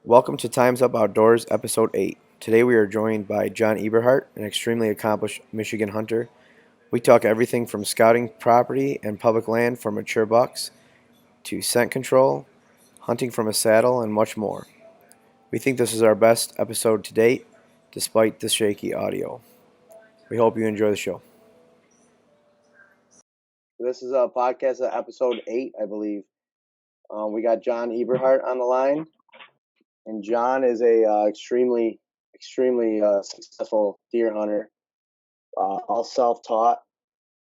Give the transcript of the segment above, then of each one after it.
Welcome to Time's Up Outdoors, Episode 8. Today we are joined by John Eberhart, an extremely accomplished Michigan hunter. We talk everything from scouting property and public land for mature bucks to scent control, hunting from a saddle, and much more. We think this is our best episode to date, despite the shaky audio. We hope you enjoy the show. This is a podcast episode 8, I believe. We got John Eberhart on the line. And John is a extremely successful deer hunter, all self-taught.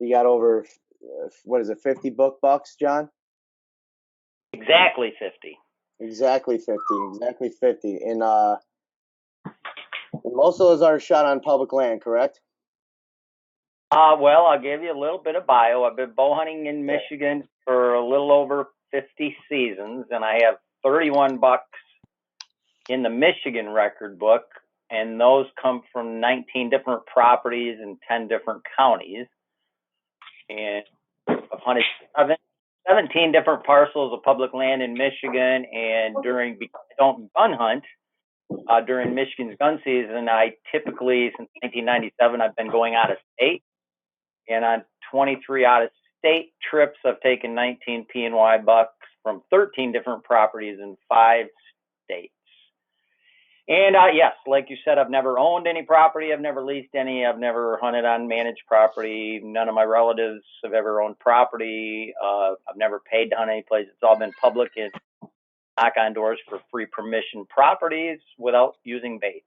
You got over, 50 book bucks, John? Exactly 50. Exactly 50. And most of those are shot on public land, correct? Well, I'll give you a little bit of bio. I've been bow hunting in Michigan for a little over 50 seasons, and I have 31 bucks in the Michigan record book, and those come from 19 different properties in 10 different counties. And I've hunted 17 different parcels of public land in Michigan, and because I don't gun hunt, during Michigan's gun season, I typically, since 1997, I've been going out of state. And on 23 out-of-state trips, I've taken 19 P&Y bucks from 13 different properties in 5 states. And yes, like you said, I've never owned any property. I've never leased any. I've never hunted on managed property. None of my relatives have ever owned property. I've never paid to hunt any place. It's all been public and knock on doors for free permission properties without using bait.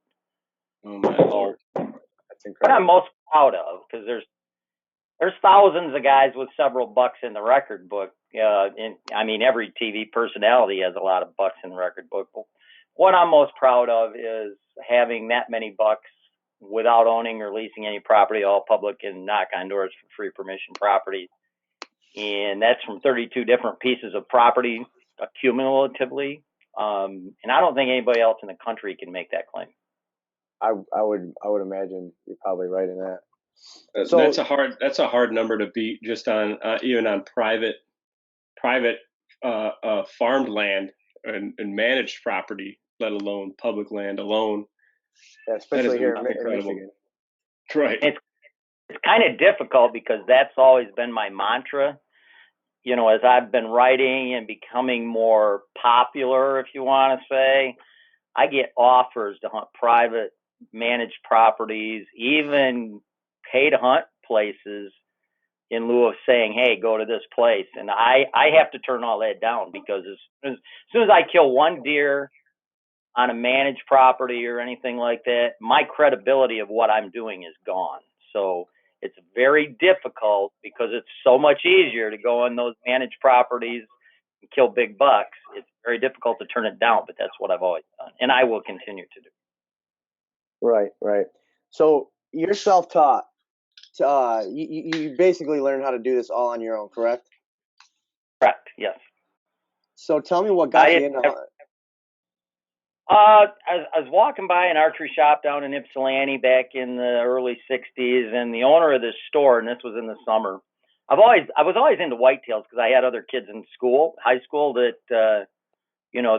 Oh my Lord. That's incredible. What I'm most proud of, because there's thousands of guys with several bucks in the record book. Every TV personality has a lot of bucks in the record book. But what I'm most proud of is having that many bucks without owning or leasing any property, all public and knock on doors for free permission property. And that's from 32 different pieces of property cumulatively. And I don't think anybody else in the country can make that claim. I would imagine you're probably right in that. So that's a hard number to beat just on even on private farmed land and managed property, let alone public land alone. Yeah, especially here in Michigan. Right. It's kind of difficult because that's always been my mantra. You know, as I've been writing and becoming more popular, if you want to say, I get offers to hunt private managed properties, even pay to hunt places in lieu of saying, hey, go to this place. And I have to turn all that down because as soon as I kill one deer on a managed property or anything like that, my credibility of what I'm doing is gone. So it's very difficult because it's so much easier to go on those managed properties and kill big bucks. It's very difficult to turn it down, but that's what I've always done, and I will continue to do. Right. So you're self-taught. You basically learned how to do this all on your own, correct? Correct, yes. So tell me what got you into hunting. I was walking by an archery shop down in Ypsilanti back in the early 60s, and the owner of this store, and this was in the summer, I was always into whitetails because I had other kids in high school that,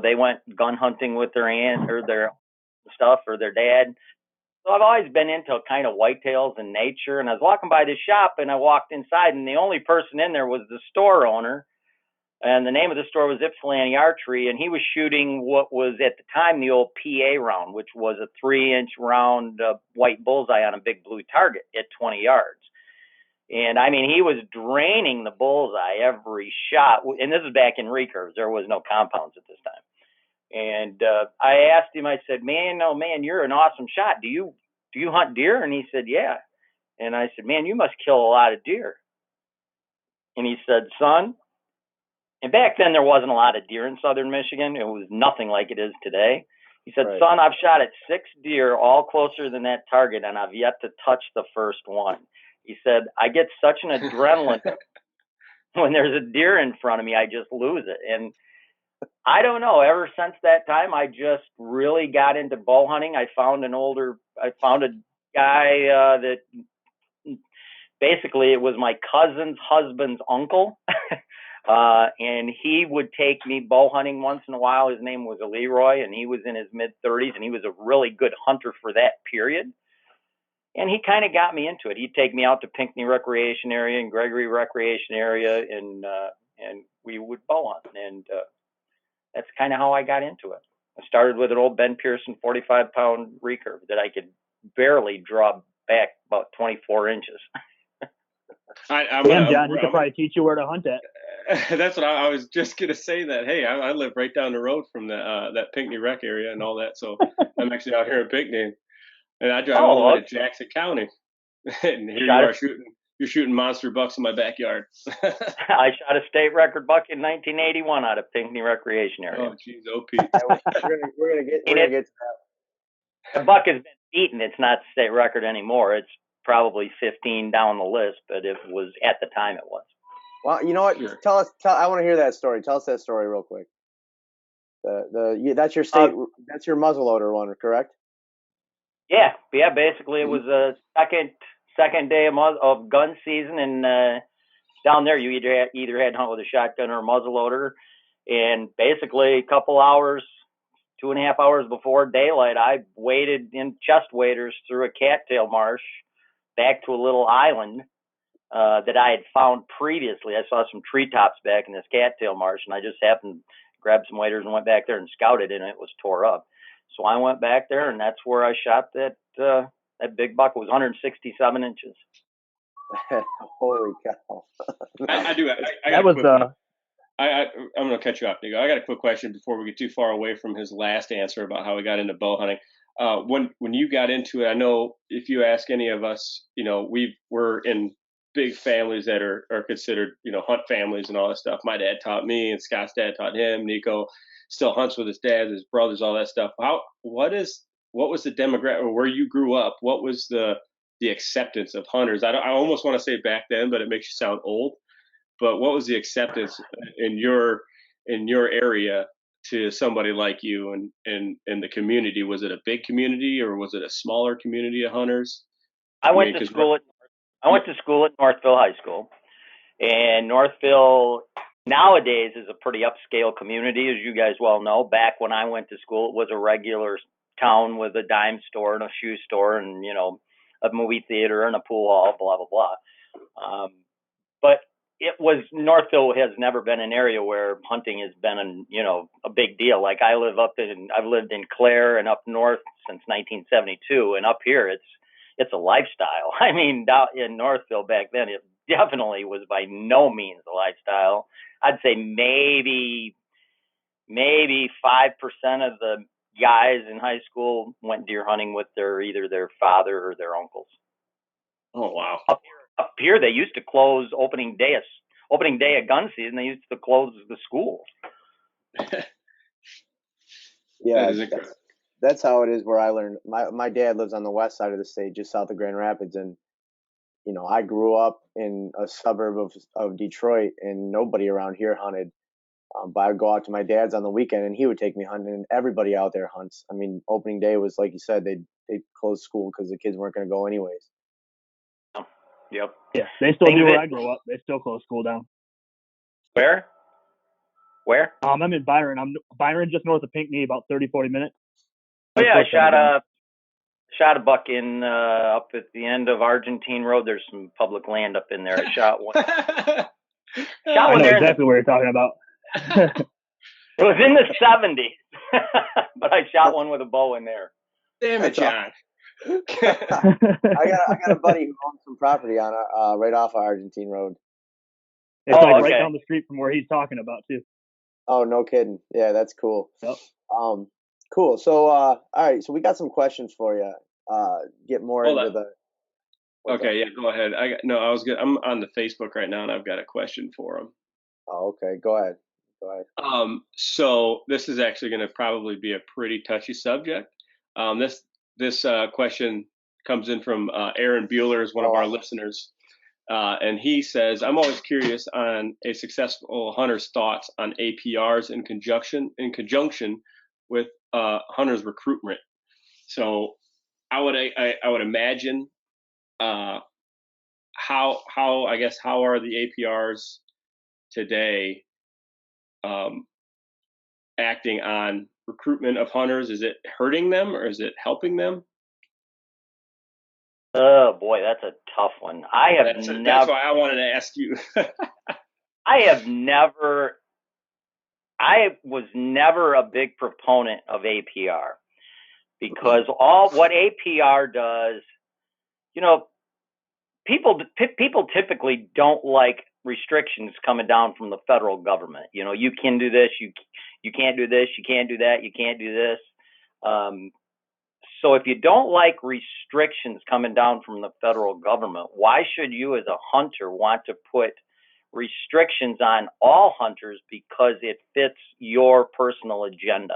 they went gun hunting with their aunt or their stuff or their dad. So I've always been into kind of whitetails and nature, and I was walking by this shop, and I walked inside, and the only person in there was the store owner. And the name of the store was Ypsilanti Archery, and he was shooting what was at the time the old PA round, which was a 3-inch round white bullseye on a big blue target at 20 yards. And he was draining the bullseye every shot. And this is back in recurves. There was no compounds at this time. And I asked him, I said, man, you're an awesome shot. Do you hunt deer? And he said, yeah. And I said, man, you must kill a lot of deer. And he said, son, and back then there wasn't a lot of deer in southern Michigan. It was nothing like it is today. He said, right. Son, I've shot at 6 deer, all closer than that target, and I've yet to touch the first one. He said, I get such an adrenaline when there's a deer in front of me, I just lose it. And I don't know, ever since that time, I just really got into bow hunting. I found a guy that basically it was my cousin's husband's uncle. And he would take me bow hunting once in a while. His name was Leroy, and he was in his mid-30s, and he was a really good hunter for that period. And he kind of got me into it. He'd take me out to Pinckney Recreation Area and Gregory Recreation Area, and we would bow hunt. And that's kind of how I got into it. I started with an old Ben Pearson 45-pound recurve that I could barely draw back about 24 inches. Damn, John, he could probably teach you where to hunt at. That's what I was just gonna say. That hey, I live right down the road from that Pinckney Rec area and all that, so I'm actually out here in Pinckney, and I drive all the way to Jackson County, and here you're shooting monster bucks in my backyard. I shot a state record buck in 1981 out of Pinckney Recreation Area. Oh, jeez, OP. We're gonna get to that. The buck has been beaten. It's not state record anymore. It's probably 15 down the list, but it was at the time it was. Well, you know what? Sure. Tell us. I want to hear that story. Tell us that story real quick. That's your state. That's your muzzleloader one, correct? Yeah. Basically, it was a second day of gun season, and down there you either had to hunt with a shotgun or a muzzleloader. And basically, a couple hours, 2.5 hours before daylight, I waded in chest waders through a cattail marsh back to a little island that I had found previously. I saw some treetops back in this cattail marsh, and I just happened to grab some waders and went back there and scouted, and it was tore up. So I went back there, and that's where I shot that big buck. It was 167 inches. Holy cow! I do. I'm going to cut you off, Nico. I got a quick question before we get too far away from his last answer about how he got into bow hunting. When you got into it, I know if you ask any of us, we're in big families that are considered, hunt families and all that stuff. My dad taught me, and Scott's dad taught him. Nico still hunts with his dad, his brothers, all that stuff. What was the demographic, or where you grew up? What was the acceptance of hunters? I almost want to say back then, but it makes you sound old. But what was the acceptance in your area to somebody like you and in the community? Was it a big community, or was it a smaller community of hunters? I went to school at Northville High School, and Northville nowadays is a pretty upscale community, as you guys well know. Back when I went to school, it was a regular town with a dime store and a shoe store and a movie theater and a pool hall, blah blah blah. But Northville has never been an area where hunting has been a big deal. Like I've lived in Clare and up north since 1972, and up here it's a lifestyle. I mean, down in Northville back then, it definitely was by no means a lifestyle. I'd say maybe 5% of the guys in high school went deer hunting with either their father or their uncles. Oh wow! Up here, they used to close opening day of gun season. They used to close the schools. Yeah, that's how it is where I learned. My dad lives on the west side of the state, just south of Grand Rapids, and I grew up in a suburb of Detroit, and nobody around here hunted. But I'd go out to my dad's on the weekend, and he would take me hunting, and everybody out there hunts. I mean, opening day was, like you said, they'd close school because the kids weren't going to go anyways. Yep. Yeah, they still do where I grew up. They still close school down. Where? I'm in Byron. Byron, just north of Pinckney, about 30-40 minutes. Oh yeah, I shot a buck in up at the end of Argentine Road. There's some public land up in there. I shot one. I know exactly what you're talking about. It was in the 70s, but I shot one with a bow in there. Damn it, John. I got a buddy who owns some property on right off of Argentine Road. It's right down the street from where he's talking about too. Oh, no kidding. Yeah, that's cool. Yep. Cool. So, all right. So we got some questions for you. Get more into the. Okay. Yeah. Go ahead. I was good. I'm on the Facebook right now, and I've got a question for him. Oh, okay. Go ahead. So this is actually going to probably be a pretty touchy subject. This question comes in from Aaron Bueller, is one of our listeners. And he says, I'm always curious on a successful hunter's thoughts on APRs in conjunction with hunter's recruitment. So I would imagine how are the APRs today acting on recruitment of hunters? Is it hurting them or is it helping them? Oh boy, that's a tough one. That's why I wanted to ask you. I was never a big proponent of APR because all what APR does, you know, people typically don't like restrictions coming down from the federal government. You know, you can do this, you can't do this, you can't do that, you can't do this. So if you don't like restrictions coming down from the federal government, why should you as a hunter want to put restrictions on all hunters because it fits your personal agenda?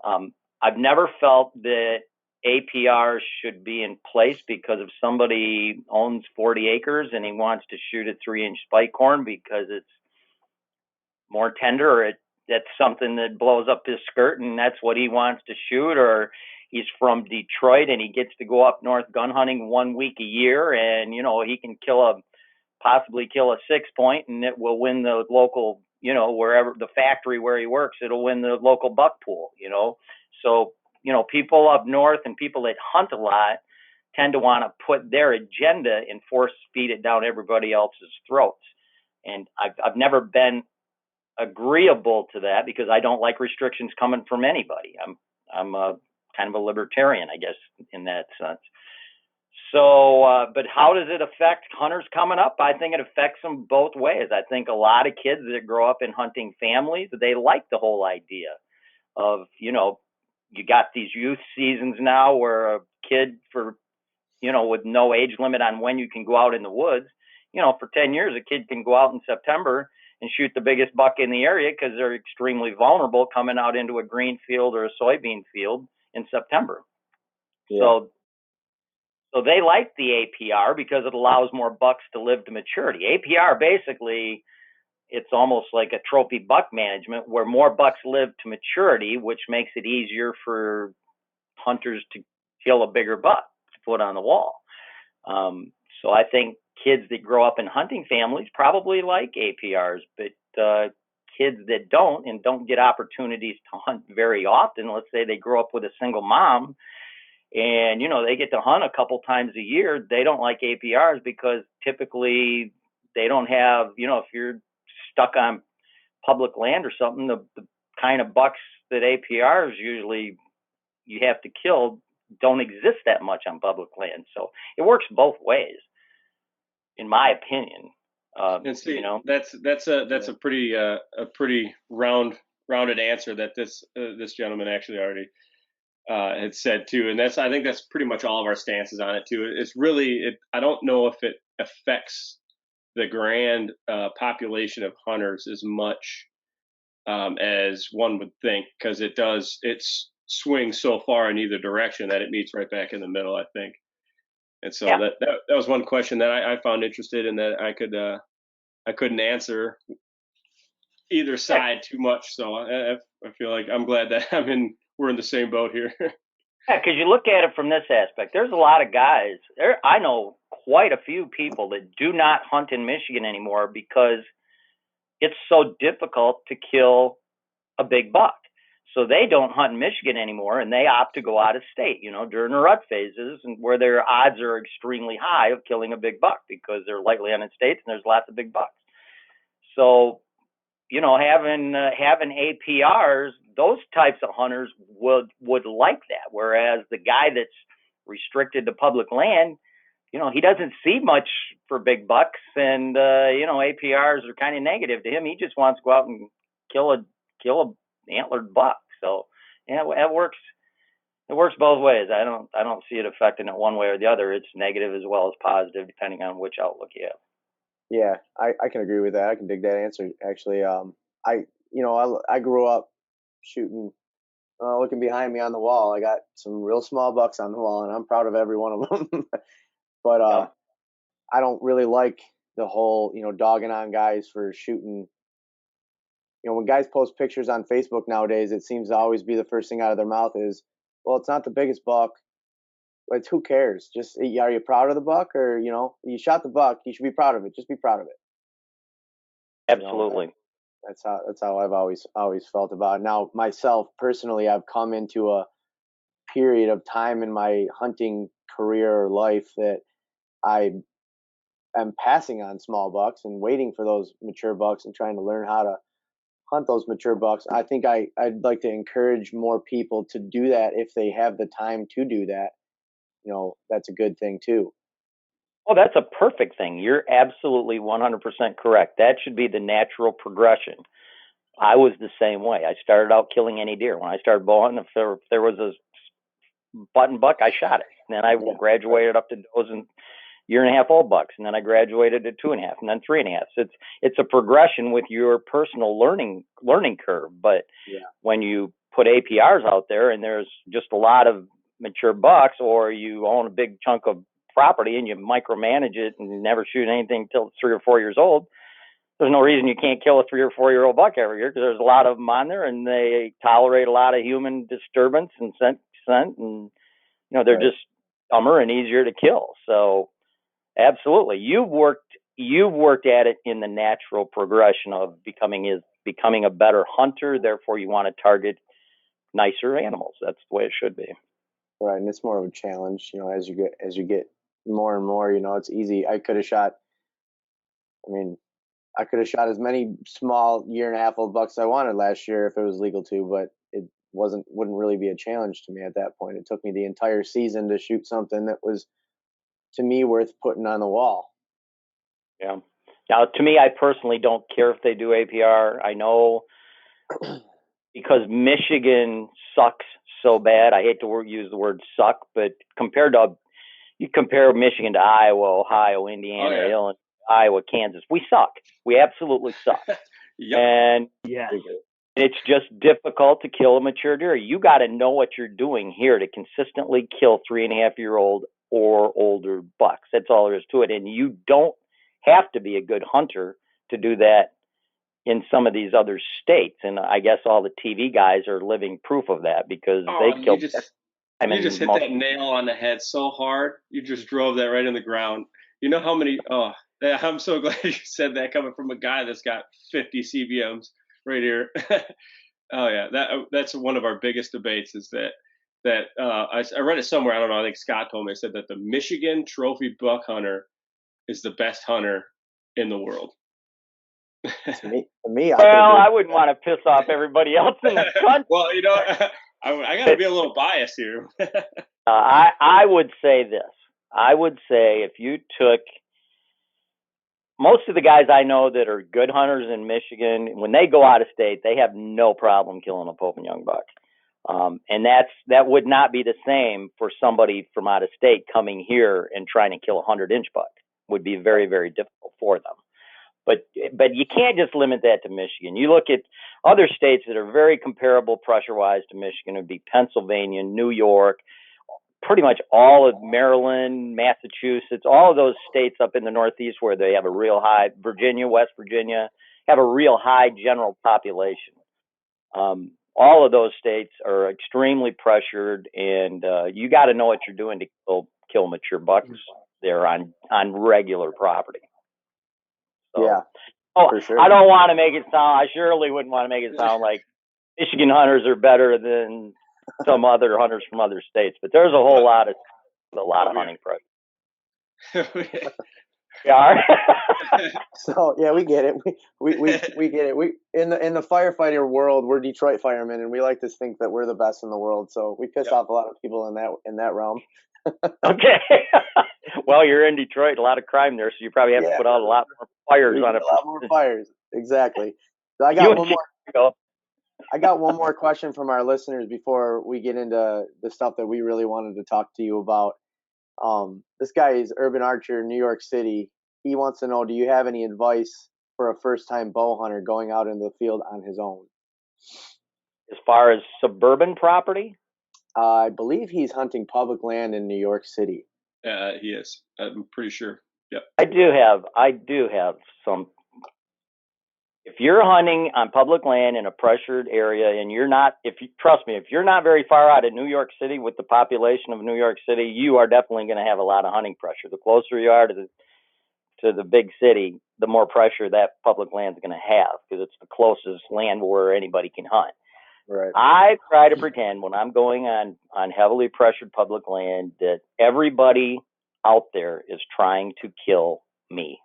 I've never felt that APR should be in place because if somebody owns 40 acres and he wants to shoot a 3-inch spike horn because it's more tender, or that's something that blows up his skirt and that's what he wants to shoot, or he's from Detroit and he gets to go up north gun hunting 1 week a year and, you know, he can possibly kill a 6-point and it will win the local, you know, wherever the factory where he works, it'll win the local buck pool, you know. So, you know, people up north and people that hunt a lot tend to want to put their agenda and force feed it down everybody else's throats. And I've never been agreeable to that because I don't like restrictions coming from anybody. I'm a kind of a libertarian, I guess, in that sense. So, but how does it affect hunters coming up? I think it affects them both ways. I think a lot of kids that grow up in hunting families, they like the whole idea of, you know, you got these youth seasons now where a kid with no age limit on when you can go out in the woods, you know, for 10 years, a kid can go out in September and shoot the biggest buck in the area because they're extremely vulnerable coming out into a green field or a soybean field in September. Yeah. So they like the APR because it allows more bucks to live to maturity. APR basically, it's almost like a trophy buck management where more bucks live to maturity, which makes it easier for hunters to kill a bigger buck to put on the wall. So I think kids that grow up in hunting families probably like APRs, but kids that don't get opportunities to hunt very often, let's say they grow up with a single mom, and, you know, they get to hunt a couple times a year, they don't like APRs because typically they don't have, you know, if you're stuck on public land or something, the kind of bucks that APRs usually you have to kill don't exist that much on public land. So it works both ways, in my opinion. And see, you know, that's a pretty rounded answer that this gentleman actually already had said too, and I think that's pretty much all of our stances on it too. It's really, I don't know if it affects the grand population of hunters as much as one would think, because it's swings so far in either direction that it meets right back in the middle, I think. And so that was one question that I found interested in that I couldn't answer either side too much. So I feel like I'm glad that we're in the same boat here. Yeah, because you look at it from this aspect. There's a lot of guys. I know quite a few people that do not hunt in Michigan anymore because it's so difficult to kill a big buck. So they don't hunt in Michigan anymore, and they opt to go out of state, you know, during the rut phases, and where their odds are extremely high of killing a big buck because they're lightly hunted states and there's lots of big bucks. So, you know, having APRs, those types of hunters would like that. Whereas the guy that's restricted to public land, you know, he doesn't see much for big bucks, and you know, APRs are kind of negative to him. He just wants to go out and kill a antlered buck. So yeah, it works. It works both ways. I don't see it affecting it one way or the other. It's negative as well as positive, depending on which outlook you have. Yeah, I can agree with that. I can dig that answer. Actually, I grew up shooting. Looking behind me on the wall, I got some real small bucks on the wall, and I'm proud of every one of them. But I don't really like the whole, you know, dogging on guys for shooting. You know, when guys post pictures on Facebook nowadays, it seems to always be the first thing out of their mouth is, well, it's not the biggest buck. But who cares? Just, are you proud of the buck? Or, you know, you shot the buck, you should be proud of it. Just be proud of it. Absolutely. That's how I've always felt about it. Now, myself personally, I've come into a period of time in my hunting career or life that I am passing on small bucks and waiting for those mature bucks and trying to learn how to hunt those mature bucks. I think I'd like to encourage more people to do that if they have the time to do that. That's a good thing too. Oh, that's a perfect thing. You're absolutely 100% correct. That should be the natural progression. I was the same way. I started out killing any deer. When I started bow hunting, if there was a button buck, I shot it. And then I graduated up to does and year and a half old bucks, and then I graduated to 2.5, and then 3.5. It's a progression with your personal learning curve. But when you put APRs out there and there's just a lot of mature bucks, or you own a big chunk of property and you micromanage it and never shoot anything until it's 3 or 4 years old, there's no reason you can't kill a 3 or 4 year old buck every year, because there's a lot of them on there and they tolerate a lot of human disturbance and scent, and they're just dumber and easier to kill. So absolutely, you've worked at it in the natural progression of becoming a better hunter. Therefore, you want to target nicer animals. That's the way it should be. Right, and it's more of a challenge. As you get more and more, it's easy. I could have shot as many small 1.5-year-old bucks I wanted last year if it was legal to, but it wouldn't really be a challenge to me at that point. It took me the entire season to shoot something that was, to me, worth putting on the wall. Yeah. Now, to me, I personally don't care if they do APR. I know because Michigan sucks so bad. I hate to use the word suck, but you compare Michigan to Iowa, Ohio, Indiana, Illinois, Iowa, Kansas, we suck. We absolutely suck. And it's just difficult to kill a mature deer. You got to know what you're doing here to consistently kill 3.5-year-old or older bucks. That's all there is to it. And you don't have to be a good hunter to do that in some of these other states. And I guess all the TV guys are living proof of that, because they killed. You just hit that nail on the head so hard. You just drove that right in the ground. You know how many? Oh, I'm so glad you said that, coming from a guy that's got 50 CBMs right here. Oh yeah, that's one of our biggest debates. Is that I read it somewhere. I don't know. I think Scott told me. I said that the Michigan trophy buck hunter is the best hunter in the world. To me, I wouldn't want to piss off everybody else in the country. Well, I got to be a little biased here. I would say this. I would say if you took most of the guys I know that are good hunters in Michigan, when they go out of state, they have no problem killing a Pope and Young buck. And that would not be the same for somebody from out of state coming here and trying to kill a 100-inch buck. Would be very, very difficult for them. But you can't just limit that to Michigan. You look at other states that are very comparable pressure-wise to Michigan. It would be Pennsylvania, New York, pretty much all of Maryland, Massachusetts, all of those states up in the Northeast where they have a real high, Virginia, West Virginia, have a real high general population. All of those states are extremely pressured, and you got to know what you're doing to kill mature bucks there on regular property. So, yeah. For sure. I don't want to make it sound. I surely wouldn't want to make it sound like Michigan hunters are better than some other hunters from other states, but there's a lot of hunting pressure. Yeah. So yeah, we get it. We get it. We in the firefighter world, we're Detroit firemen, and we like to think that we're the best in the world. So we piss off a lot of people in that realm. Okay. Well, you're in Detroit, a lot of crime there, so you probably have to put out a lot more fires on it. A lot more fires, exactly. So I got one more. I got one more question from our listeners before we get into the stuff that we really wanted to talk to you about. This guy is Urban Archer, New York City. He wants to know, do you have any advice for a first-time bow hunter going out into the field on his own? As far as suburban property? I believe he's hunting public land in New York City. He is. I'm pretty sure. Yep. I do have some. If you're hunting on public land in a pressured area, and trust me, if you're not very far out of New York City with the population of New York City, you are definitely going to have a lot of hunting pressure. The closer you are to to the big city, the more pressure that public land's going to have because it's the closest land where anybody can hunt. Right. I try to pretend when I'm going on heavily pressured public land that everybody out there is trying to kill me.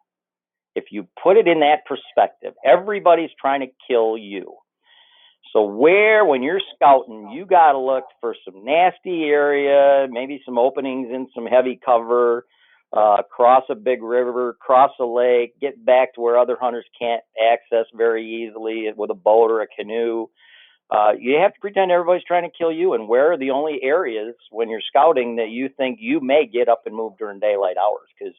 If you put it in that perspective, everybody's trying to kill you. So when you're scouting, you got to look for some nasty area, maybe some openings in some heavy cover, cross a big river, cross a lake, get back to where other hunters can't access very easily with a boat or a canoe. You have to pretend everybody's trying to kill you, and where are the only areas when you're scouting that you think you may get up and move during daylight hours? Because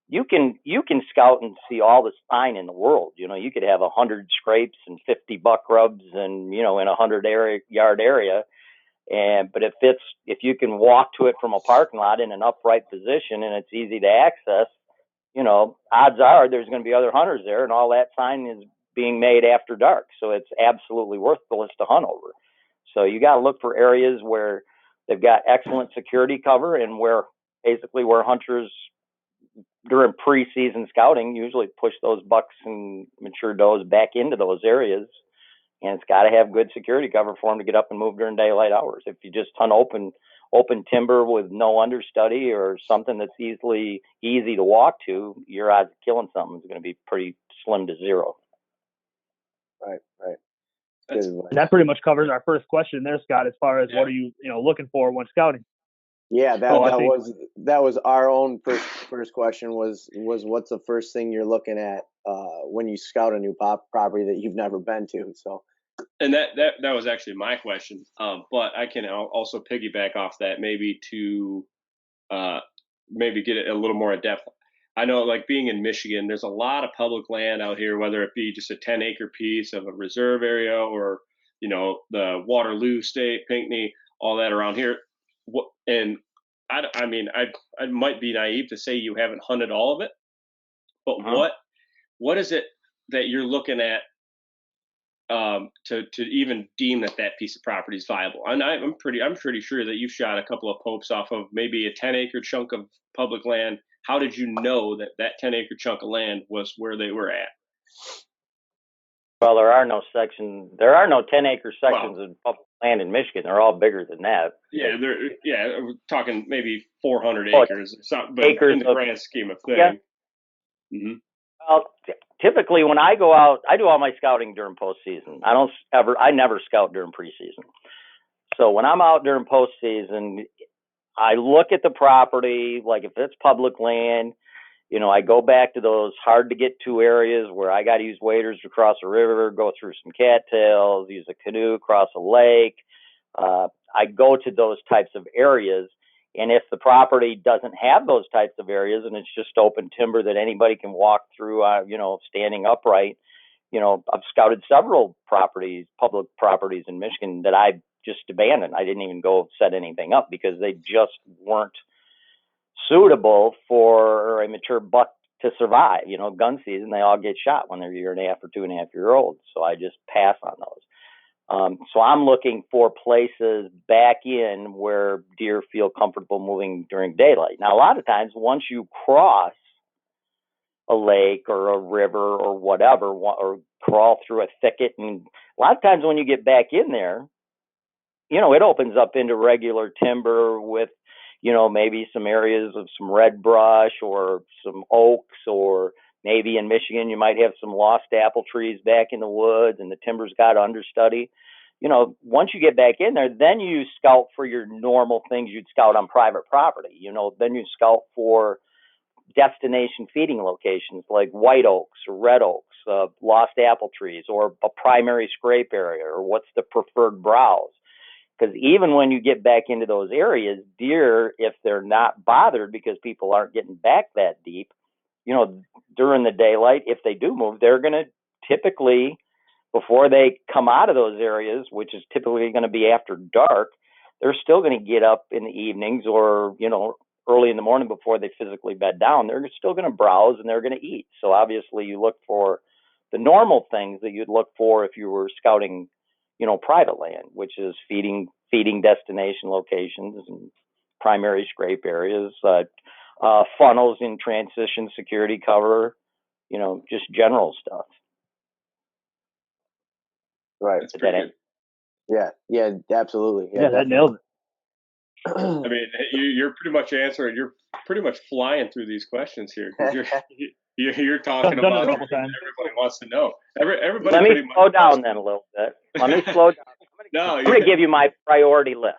you can scout and see all the sign in the world. You could have 100 scrapes and 50 buck rubs and, in a 100-yard area. But if you can walk to it from a parking lot in an upright position and it's easy to access, odds are there's going to be other hunters there, and all that sign is being made after dark. So it's absolutely worthless to hunt over. So you got to look for areas where they've got excellent security cover and where hunters during preseason scouting usually push those bucks and mature does back into those areas. And it's got to have good security cover for them to get up and move during daylight hours. If you just hunt open timber with no understudy or something that's easy to walk to, your odds of killing something is going to be pretty slim to zero. Right. That pretty much covers our first question there, Scott, as far as what are you looking for when scouting? Yeah, that was our own first question was what's the first thing you're looking at when you scout a new property that you've never been to? So, and that was actually my question, but I can also piggyback off that maybe to maybe get it a little more in depth. I know, like being in Michigan, there's a lot of public land out here, whether it be just a 10-acre piece of a reserve area or the Waterloo State, Pinckney, all that around here. And I mean, I might be naive to say you haven't hunted all of it, but what is it that you're looking at to even deem that piece of property is viable? And I'm pretty sure that you've shot a couple of popes off of maybe a 10-acre chunk of public land. How did you know that 10-acre chunk of land was where they were at? Well, there are no 10-acre sections of public land in Michigan. They're all bigger than that. Yeah, we're talking maybe 400 acres or something, but in the grand scheme of things. Yeah. Mm-hmm. Well, typically when I go out, I do all my scouting during postseason. I never scout during preseason. So when I'm out during postseason, I look at the property, like if it's public land, I go back to those hard to get to areas where I got to use waders to cross a river, go through some cattails, use a canoe, cross a lake. I go to those types of areas. And if the property doesn't have those types of areas and it's just open timber that anybody can walk through, standing upright, I've scouted several public properties in Michigan that I just abandoned. I didn't even go set anything up because they just weren't suitable for a mature buck to survive. Gun season, they all get shot when they're 1.5 or 2.5-year olds. So I just pass on those. So I'm looking for places back in where deer feel comfortable moving during daylight. Now, a lot of times once you cross a lake or a river or whatever, or crawl through a thicket, and a lot of times when you get back in there, it opens up into regular timber with maybe some areas of some red brush or some oaks, or maybe in Michigan, you might have some lost apple trees back in the woods and the timber's got understudy. Once you get back in there, then you scout for your normal things you'd scout on private property. Then you scout for destination feeding locations like white oaks or red oaks, lost apple trees, or a primary scrape area, or what's the preferred browse. Because even when you get back into those areas, deer, if they're not bothered because people aren't getting back that deep, during the daylight, if they do move, they're going to typically, before they come out of those areas, which is typically going to be after dark, they're still going to get up in the evenings or, early in the morning before they physically bed down. They're still going to browse and they're going to eat. So obviously you look for the normal things that you'd look for if you were scouting private land, which is feeding destination locations and primary scrape areas, funnels in transition, security cover, just general stuff. Right. That's pretty good. Yeah, absolutely. Yeah, that nails it. I mean, you're pretty much answering. You're pretty much flying through these questions here because you're talking I've done about it a couple times. everybody wants to know. Everybody. Let me slow down then a little bit. Let me slow down. I'm going to give you my priority list.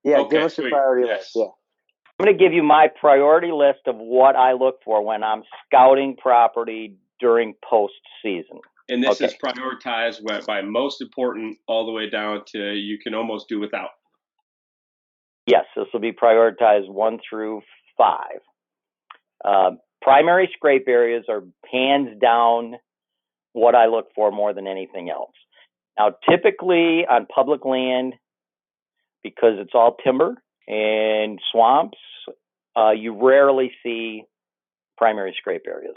Yeah, Okay, give us your priority list. Yeah. I'm going to give you my priority list of what I look for when I'm scouting property during postseason. And this is prioritized by most important all the way down to you can almost do without. Yes, this will be prioritized 1 through 5. Primary scrape areas are hands down what I look for more than anything else. Now, typically on public land, because it's all timber and swamps, you rarely see primary scrape areas.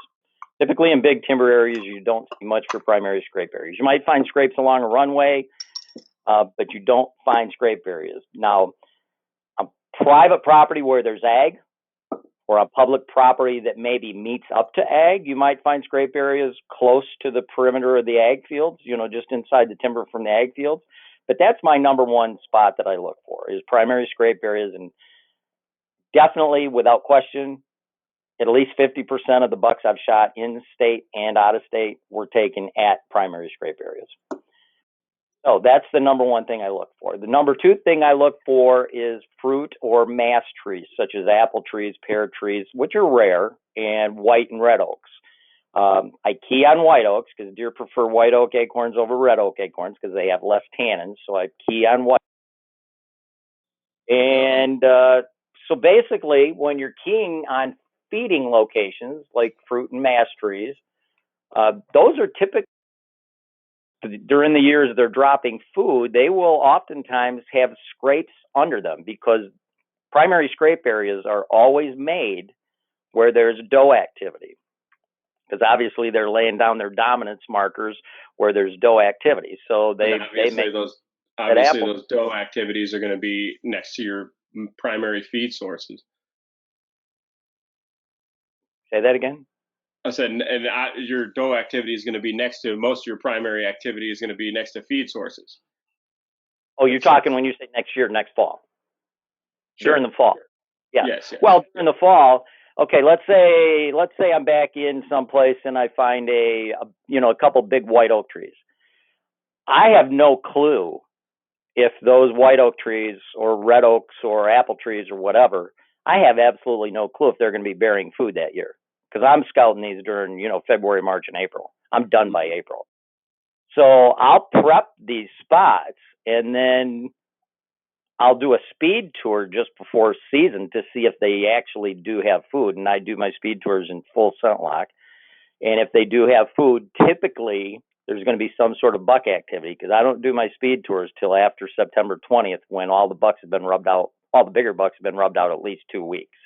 Typically in big timber areas, you don't see much for primary scrape areas. You might find scrapes along a runway, but you don't find scrape areas. Now, on private property where there's ag, or on public property that maybe meets up to ag, you might find scrape areas close to the perimeter of the ag fields, just inside the timber from the ag fields. But that's my number one spot that I look for is primary scrape areas. And definitely, without question, at least 50% of the bucks I've shot in state and out of state were taken at primary scrape areas. So that's the number one thing I look for. The number two thing I look for is fruit or mass trees, such as apple trees, pear trees, which are rare, and white and red oaks. I key on white oaks because deer prefer white oak acorns over red oak acorns because they have less tannins. So I key on white. And so basically, when you're keying on feeding locations like fruit and mass trees, those are typically, during the years they're dropping food, they will oftentimes have scrapes under them because primary scrape areas are always made where there's doe activity. Because obviously they're laying down their dominance markers where there's doe activity. So they make those doe activities are going to be next to your primary feed sources. Say that again? I said, your doe activity is going to be next to most of your primary activity is going to be next to feed sources. Oh, you're talking when you say next year, next fall? Sure. During the fall. Yeah. Yes. Well, during the fall, okay, let's say I'm back in someplace and I find a couple big white oak trees. I have no clue if those white oak trees or red oaks or apple trees or whatever, I have absolutely no clue if they're going to be bearing food that year. Because I'm scouting these during, February, March, and April. I'm done by April. So I'll prep these spots and then I'll do a speed tour just before season to see if they actually do have food. And I do my speed tours in full scent lock. And if they do have food, typically there's going to be some sort of buck activity because I don't do my speed tours till after September 20th when all the bucks have been rubbed out. All the bigger bucks have been rubbed out at least 2 weeks.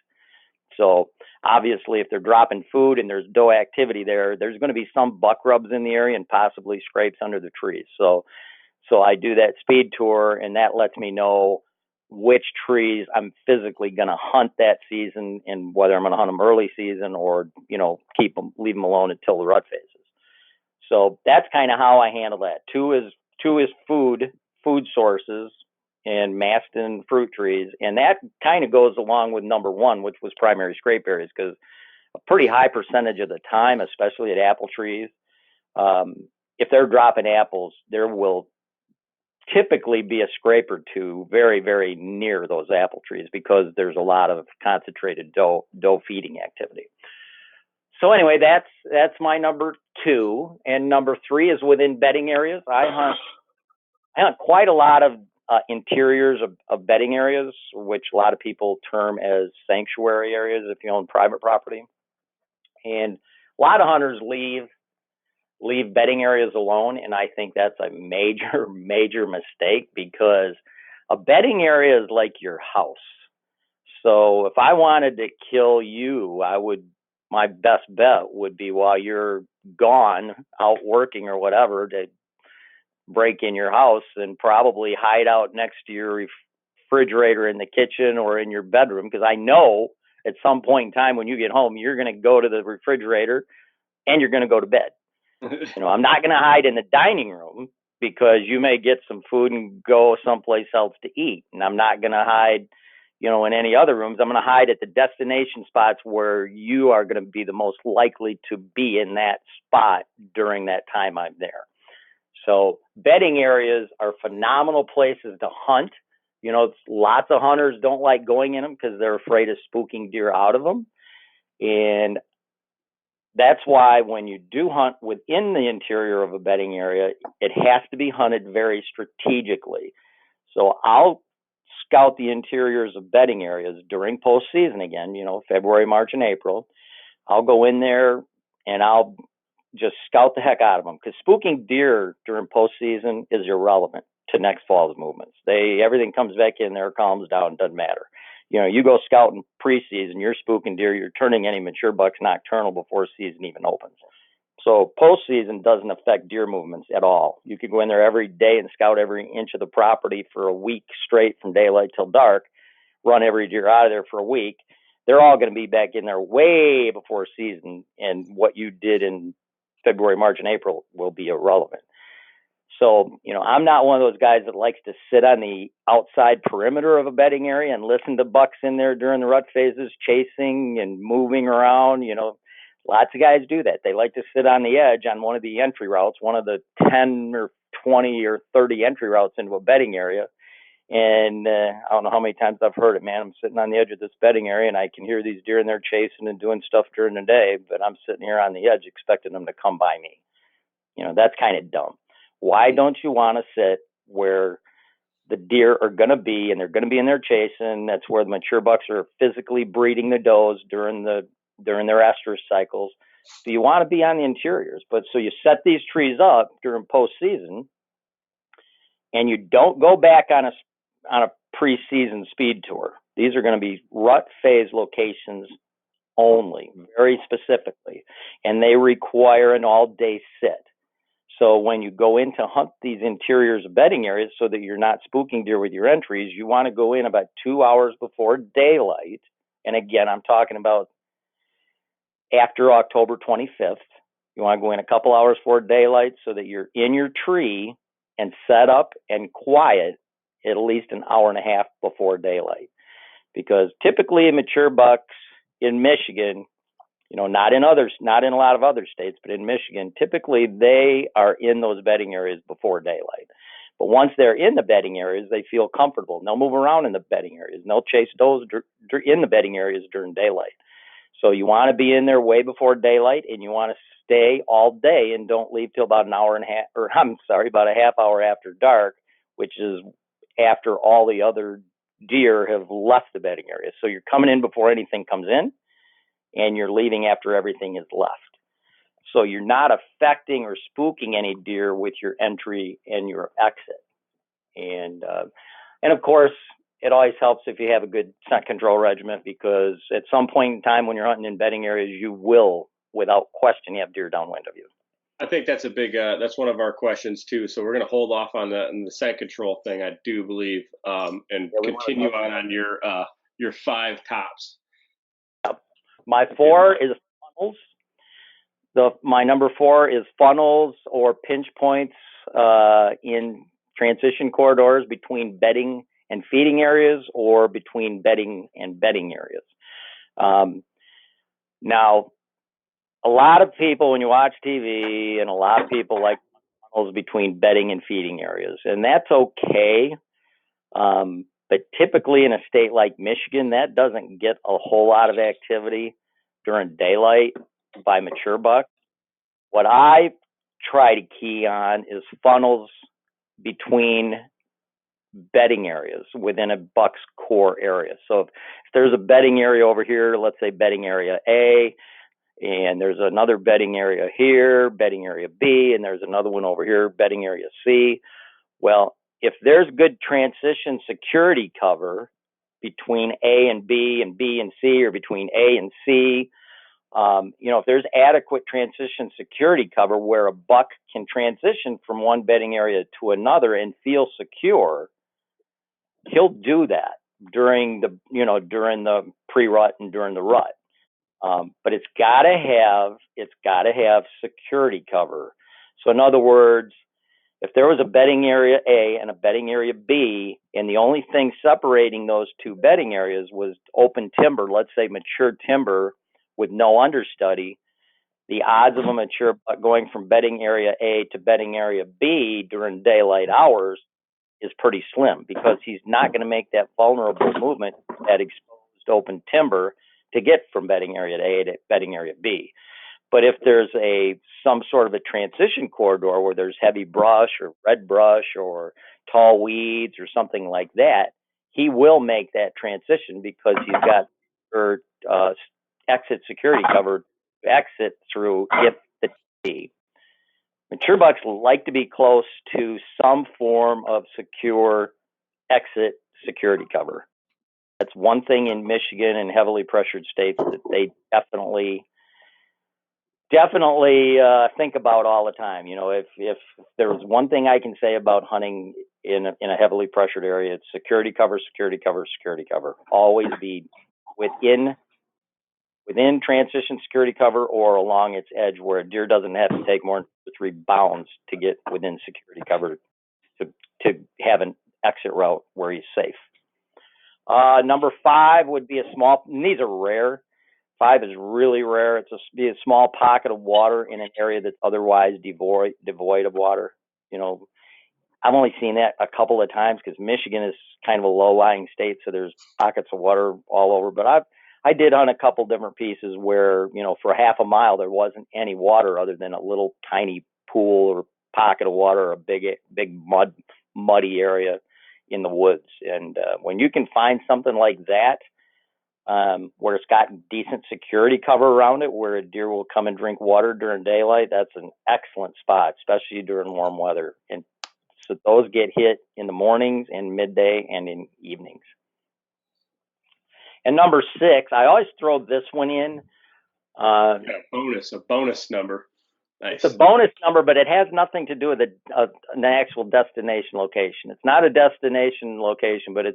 So obviously, if they're dropping food and there's doe activity there's going to be some buck rubs in the area and possibly scrapes under the trees. So I do that speed tour, and that lets me know which trees I'm physically going to hunt that season and whether I'm going to hunt them early season or, leave them alone until the rut phases. So that's kind of how I handle that. Two is food sources and mast and fruit trees. And that kind of goes along with number one, which was primary scrape areas, because a pretty high percentage of the time, especially at apple trees, if they're dropping apples, there will typically be a scrape or two very, very near those apple trees because there's a lot of concentrated doe feeding activity. So anyway, that's my number two. And number three is within bedding areas. I hunt quite a lot of interiors of bedding areas, which a lot of people term as sanctuary areas if you own private property. And a lot of hunters leave bedding areas alone, and I think that's a major, major mistake because a bedding area is like your house. So if I wanted to kill you, my best bet would be while you're gone out working or whatever to break in your house and probably hide out next to your refrigerator in the kitchen or in your bedroom because I know at some point in time when you get home, you're going to go to the refrigerator and you're going to go to bed. I'm not going to hide in the dining room because you may get some food and go someplace else to eat. And I'm not going to hide, in any other rooms. I'm going to hide at the destination spots where you are going to be the most likely to be in that spot during that time I'm there. So bedding areas are phenomenal places to hunt. Lots of hunters don't like going in them because they're afraid of spooking deer out of them. And that's why when you do hunt within the interior of a bedding area, it has to be hunted very strategically. So I'll scout the interiors of bedding areas during postseason again, February, March, and April. I'll go in there and I'll just scout the heck out of them, because spooking deer during postseason is irrelevant to next fall's movements. Everything comes back in there, calms down, doesn't matter. You go scouting preseason, you're spooking deer, you're turning any mature bucks nocturnal before season even opens. So postseason doesn't affect deer movements at all. You could go in there every day and scout every inch of the property for a week straight from daylight till dark, run every deer out of there for a week. They're all going to be back in there way before season, and what you did in February, March, and April will be irrelevant. So, I'm not one of those guys that likes to sit on the outside perimeter of a bedding area and listen to bucks in there during the rut phases, chasing and moving around. Lots of guys do that. They like to sit on the edge on one of the entry routes, one of the 10 or 20 or 30 entry routes into a bedding area. And I don't know how many times I've heard it, man. I'm sitting on the edge of this bedding area and I can hear these deer in there chasing and doing stuff during the day, but I'm sitting here on the edge expecting them to come by me. That's kind of dumb. Why don't you want to sit where the deer are going to be, and they're going to be in there chasing? That's where the mature bucks are physically breeding the does during their estrus cycles. So you want to be on the interiors. But so you set these trees up during postseason, and you don't go back on a preseason speed tour. These are going to be rut phase locations only, very specifically, and they require an all-day sit. So when you go in to hunt these interiors of bedding areas so that you're not spooking deer with your entries, you want to go in about 2 hours before daylight. And again, I'm talking about after October 25th. You want to go in a couple hours before daylight so that you're in your tree and set up and quiet at least an hour and a half before daylight. Because typically mature bucks in Michigan, not in a lot of other states, but in Michigan, typically they are in those bedding areas before daylight. But once they're in the bedding areas, they feel comfortable. And they'll move around in the bedding areas, and they'll chase does in the bedding areas during daylight. So you want to be in there way before daylight, and you want to stay all day and don't leave till about about a half hour after dark, which is after all the other deer have left the bedding area. So you're coming in before anything comes in, and you're leaving after everything is left. So you're not affecting or spooking any deer with your entry and your exit. And of course, it always helps if you have a good scent control regiment, because at some point in time when you're hunting in bedding areas, you will, without question, have deer downwind of you. I think that's a big, that's one of our questions too. So we're going to hold off on the scent control thing, I do believe, and continue on your five tops. My four is funnels. My number 4 is funnels or pinch points in transition corridors between bedding and feeding areas, or between bedding and bedding areas. Now, a lot of people, when you watch TV, and a lot of people like funnels between bedding and feeding areas, and that's okay. But typically in a state like Michigan, that doesn't get a whole lot of activity during daylight by mature bucks. What I try to key on is funnels between bedding areas within a buck's core area. So if there's a bedding area over here, let's say bedding area A, and there's another bedding area here, bedding area B, and there's another one over here, bedding area C. Well, if there's good transition security cover between A and B and C, or between A and C, if there's adequate transition security cover where a buck can transition from one bedding area to another and feel secure, he'll do that during the pre-rut and during the rut. But it's got to have security cover. So in other words, if there was a bedding area A and a bedding area B, and the only thing separating those two bedding areas was open timber, let's say mature timber with no understudy, the odds of a mature buck going from bedding area A to bedding area B during daylight hours is pretty slim, because he's not going to make that vulnerable movement at exposed open timber to get from bedding area A to bedding area B. But if there's some sort of a transition corridor where there's heavy brush or red brush or tall weeds or something like that, he will make that transition, because he's got exit security cover to exit through if the T. Mature bucks like to be close to some form of secure exit security cover. That's one thing in Michigan and heavily pressured states that they definitely think about all the time. If there was one thing I can say about hunting in a heavily pressured area, it's security cover, security cover, security cover. Always be within transition security cover or along its edge, where a deer doesn't have to take more than 3 bounds to get within security cover to have an exit route where he's safe. Number 5 would be a small, and these are rare. 5 is really rare. It's be a small pocket of water in an area that's otherwise devoid of water. I've only seen that a couple of times, because Michigan is kind of a low-lying state, so there's pockets of water all over. But I did hunt a couple different pieces where, for half a mile there wasn't any water other than a little tiny pool or pocket of water, or a big muddy area in the woods. And when you can find something like that, where it's got decent security cover around it, where a deer will come and drink water during daylight, that's an excellent spot, especially during warm weather. And so those get hit in the mornings and midday and in evenings. And number 6, I always throw this one in. A bonus number. Nice. It's a bonus number, but it has nothing to do with an actual destination location. It's not a destination location, but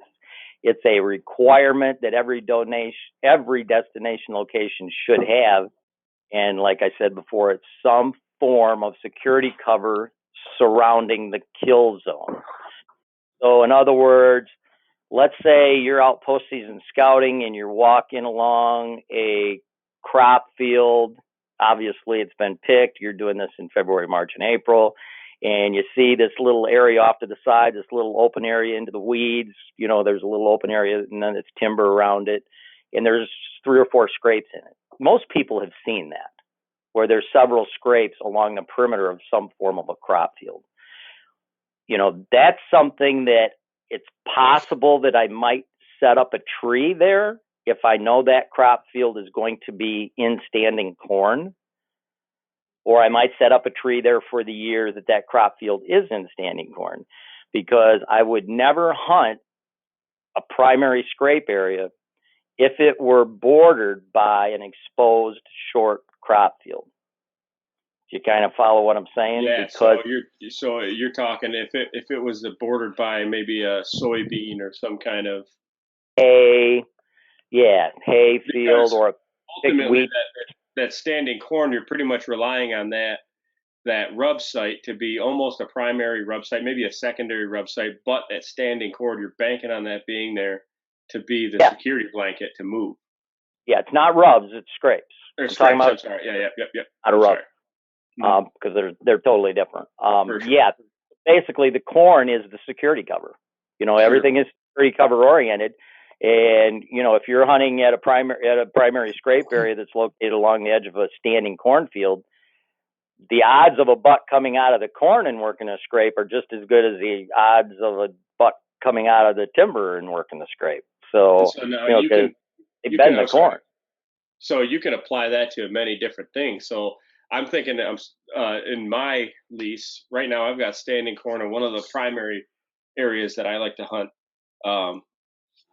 it's a requirement that every destination location should have. And like I said before, it's some form of security cover surrounding the kill zone. So in other words, let's say you're out postseason scouting and you're walking along a crop field. Obviously, it's been picked. You're doing this in February, March, and April. And you see this little area off to the side, this little open area into the weeds. There's a little open area, and then it's timber around it. And there's 3 or 4 scrapes in it. Most people have seen that, where there's several scrapes along the perimeter of some form of a crop field. That's something that it's possible that I might set up a tree there if I know that crop field is going to be in standing corn, or I might set up a tree there for the year that crop field is in standing corn, because I would never hunt a primary scrape area if it were bordered by an exposed short crop field. Do you kind of follow what I'm saying? Yeah. Because so you're talking if it was bordered by maybe a soybean or some kind of hay field, or a big wheat. That standing corn, you're pretty much relying on that rub site to be almost a primary rub site, maybe a secondary rub site, but that standing corn, you're banking on that being there to be the security blanket to move. Yeah, it's not rubs, it's scrapes. Or scrapes, I'm sorry. Yeah. Not a rub. Because they're totally different. Sure. Yeah, basically the corn is the security cover. Sure. Everything is security cover oriented. And if you're hunting at a primary scrape area that's located along the edge of a standing cornfield, the odds of a buck coming out of the corn and working a scrape are just as good as the odds of a buck coming out of the timber and working the scrape. So now they bend the corn. So you can apply that to many different things. So I'm thinking in my lease right now, I've got standing corn in one of the primary areas that I like to hunt.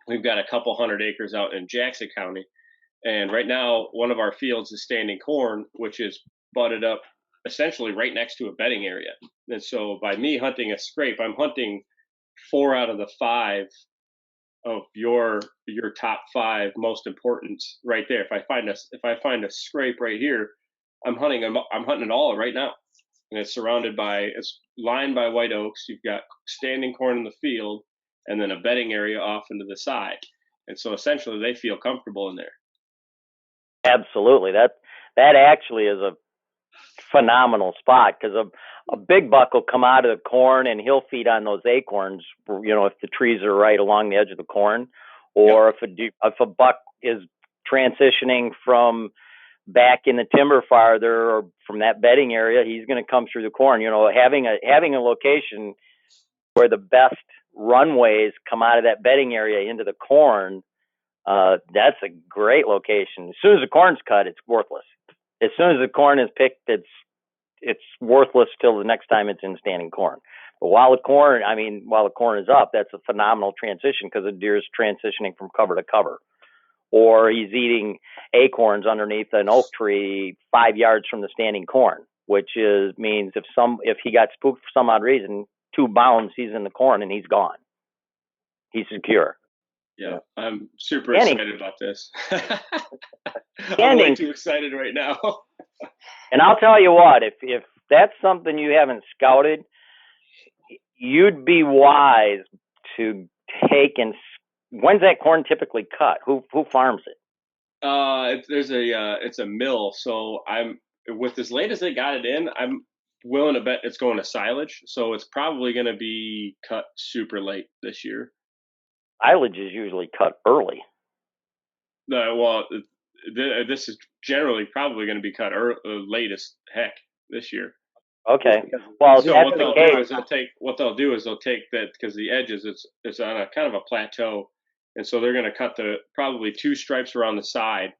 We've got a couple hundred acres out in Jackson County. And right now, one of our fields is standing corn, which is butted up essentially right next to a bedding area. And so by me hunting a scrape, I'm hunting 4 out of the 5 of your top 5 most importance right there. If I find a scrape right here, I'm hunting it all right now, and it's lined by white oaks. You've got standing corn in the field, and then a bedding area off into the side, and so essentially they feel comfortable in there. Absolutely. That actually is a phenomenal spot, because a big buck will come out of the corn and he'll feed on those acorns, if the trees are right along the edge of the corn, or if a buck is transitioning from back in the timber farther or from that bedding area, he's going to come through the corn. Having a location where the best runways come out of that bedding area into the corn, that's a great location. As soon as the corn's cut, it's worthless. As soon as the corn is picked, it's worthless till the next time it's in standing corn. But while the corn is up, that's a phenomenal transition, because the deer is transitioning from cover to cover, or he's eating acorns underneath an oak tree 5 yards from the standing corn, which means if he got spooked for some odd reason, 2 bounds, he's in the corn and he's gone. He's secure. Yeah, I'm super excited about this. I'm way too excited right now. And I'll tell you what, if that's something you haven't scouted, you'd be wise to take when's that corn typically cut? Who farms it? It's a mill. So I'm with as late as they got it in, I'm willing to bet it's going to silage. So it's probably going to be cut super late this year. Silage is usually cut early. This is generally probably going to be cut late as heck this year. Okay. Well, so what they'll do is they'll take that, because the edges, it's on a kind of a plateau, and so they're going to cut probably 2 stripes around the side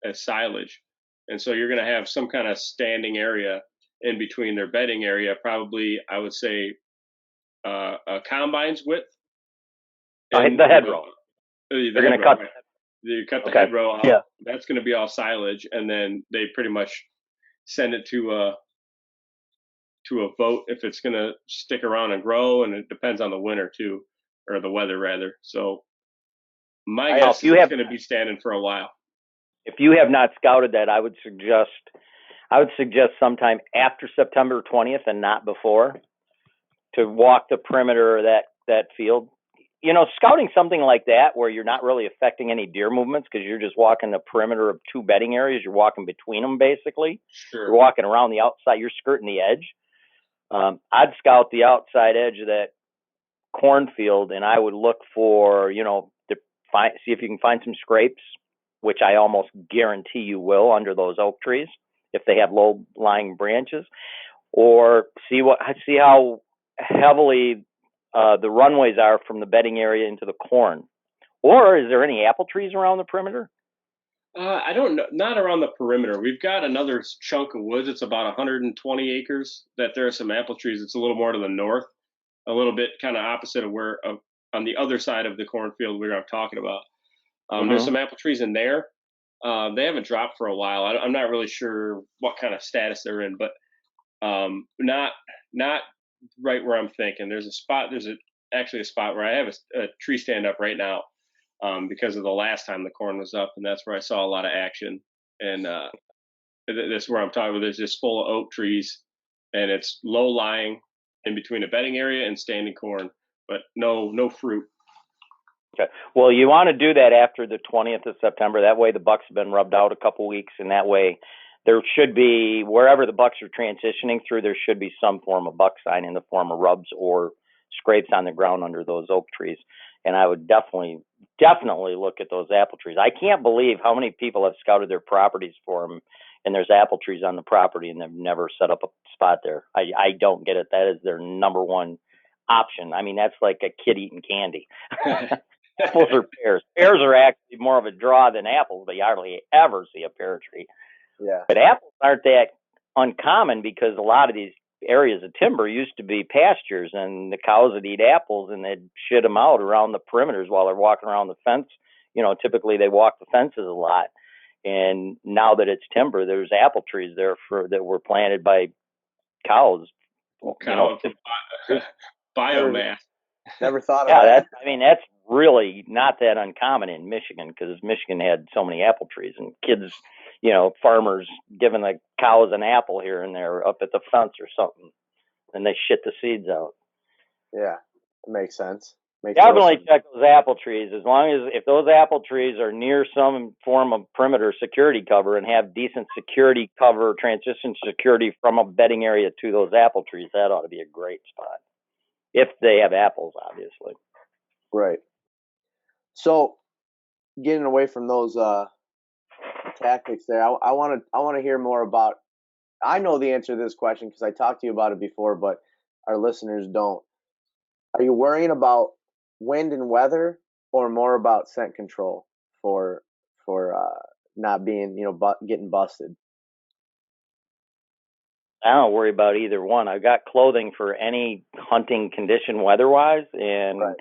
as silage, and so you're going to have some kind of standing area in between their bedding area, probably I would say a combine's width. And the hedgerow. They're going to cut. You cut the hedgerow off. Yeah. That's going to be all silage, and then they pretty much send it to a vote if it's going to stick around and grow, and it depends on the winter too, or the weather rather. So my guess is it's going to be standing for a while. If you have not scouted that, I would suggest sometime after September 20th and not before, to walk the perimeter of that field. Scouting something like that where you're not really affecting any deer movements, because you're just walking the perimeter of 2 bedding areas. You're walking between them, basically. Sure. You're walking around the outside. You're skirting the edge. I'd scout the outside edge of that cornfield, and I would look for, see if you can find some scrapes, which I almost guarantee you will under those oak trees if they have low-lying branches, or see how heavily the runways are from the bedding area into the corn. Or is there any apple trees around the perimeter? I don't know. Not around the perimeter. We've got another chunk of woods. It's about 120 acres that there are some apple trees. It's a little more to the north, a little bit kind of opposite of where on the other side of the cornfield we were talking about. There's some apple trees in there. They haven't dropped for a while. I'm not really sure what kind of status they're in, but not right where I'm thinking. There's actually a spot where I have a tree stand up right now, because of the last time the corn was up, and that's where I saw a lot of action. And that's where I'm talking about. There's just full of oak trees, and it's low lying in between a bedding area and standing corn, but no fruit. Okay. Well, you want to do that after the 20th of September. That way the bucks have been rubbed out a couple weeks, and that way there should be, wherever the bucks are transitioning through, there should be some form of buck sign in the form of rubs or scrapes on the ground under those oak trees. And I would definitely look at those apple trees. I can't believe how many people have scouted their properties for them, and there's apple trees on the property, and they've never set up a spot there. I don't get it. That is their number one option. I mean, that's like a kid eating candy. Apples or pears. Pears are actually more of a draw than apples, but you hardly ever see a pear tree. Yeah. But apples aren't that uncommon, because a lot of these areas of timber used to be pastures, and the cows would eat apples and they'd shit them out around the perimeters while they're walking around the fence. Typically they walk the fences a lot. And now that it's timber, there's apple trees there that were planted by cows. Biomass. Never thought of that. that. really not that uncommon in Michigan because Michigan had so many apple trees and kids, farmers giving the cows an apple here and there up at the fence or something, and they shit the seeds out. Yeah, it makes sense. Definitely check those apple trees. As long as if those apple trees are near some form of perimeter security cover and have decent security cover, transition security from a bedding area to those apple trees, that ought to be a great spot. If they have apples, obviously. Right. So, getting away from those tactics there, I want to hear more about. I know the answer to this question because I talked to you about it before, but our listeners don't. Are you worrying about wind and weather, or more about scent control for not being getting busted? I don't worry about either one. I've got clothing for any hunting condition weather-wise, and Right.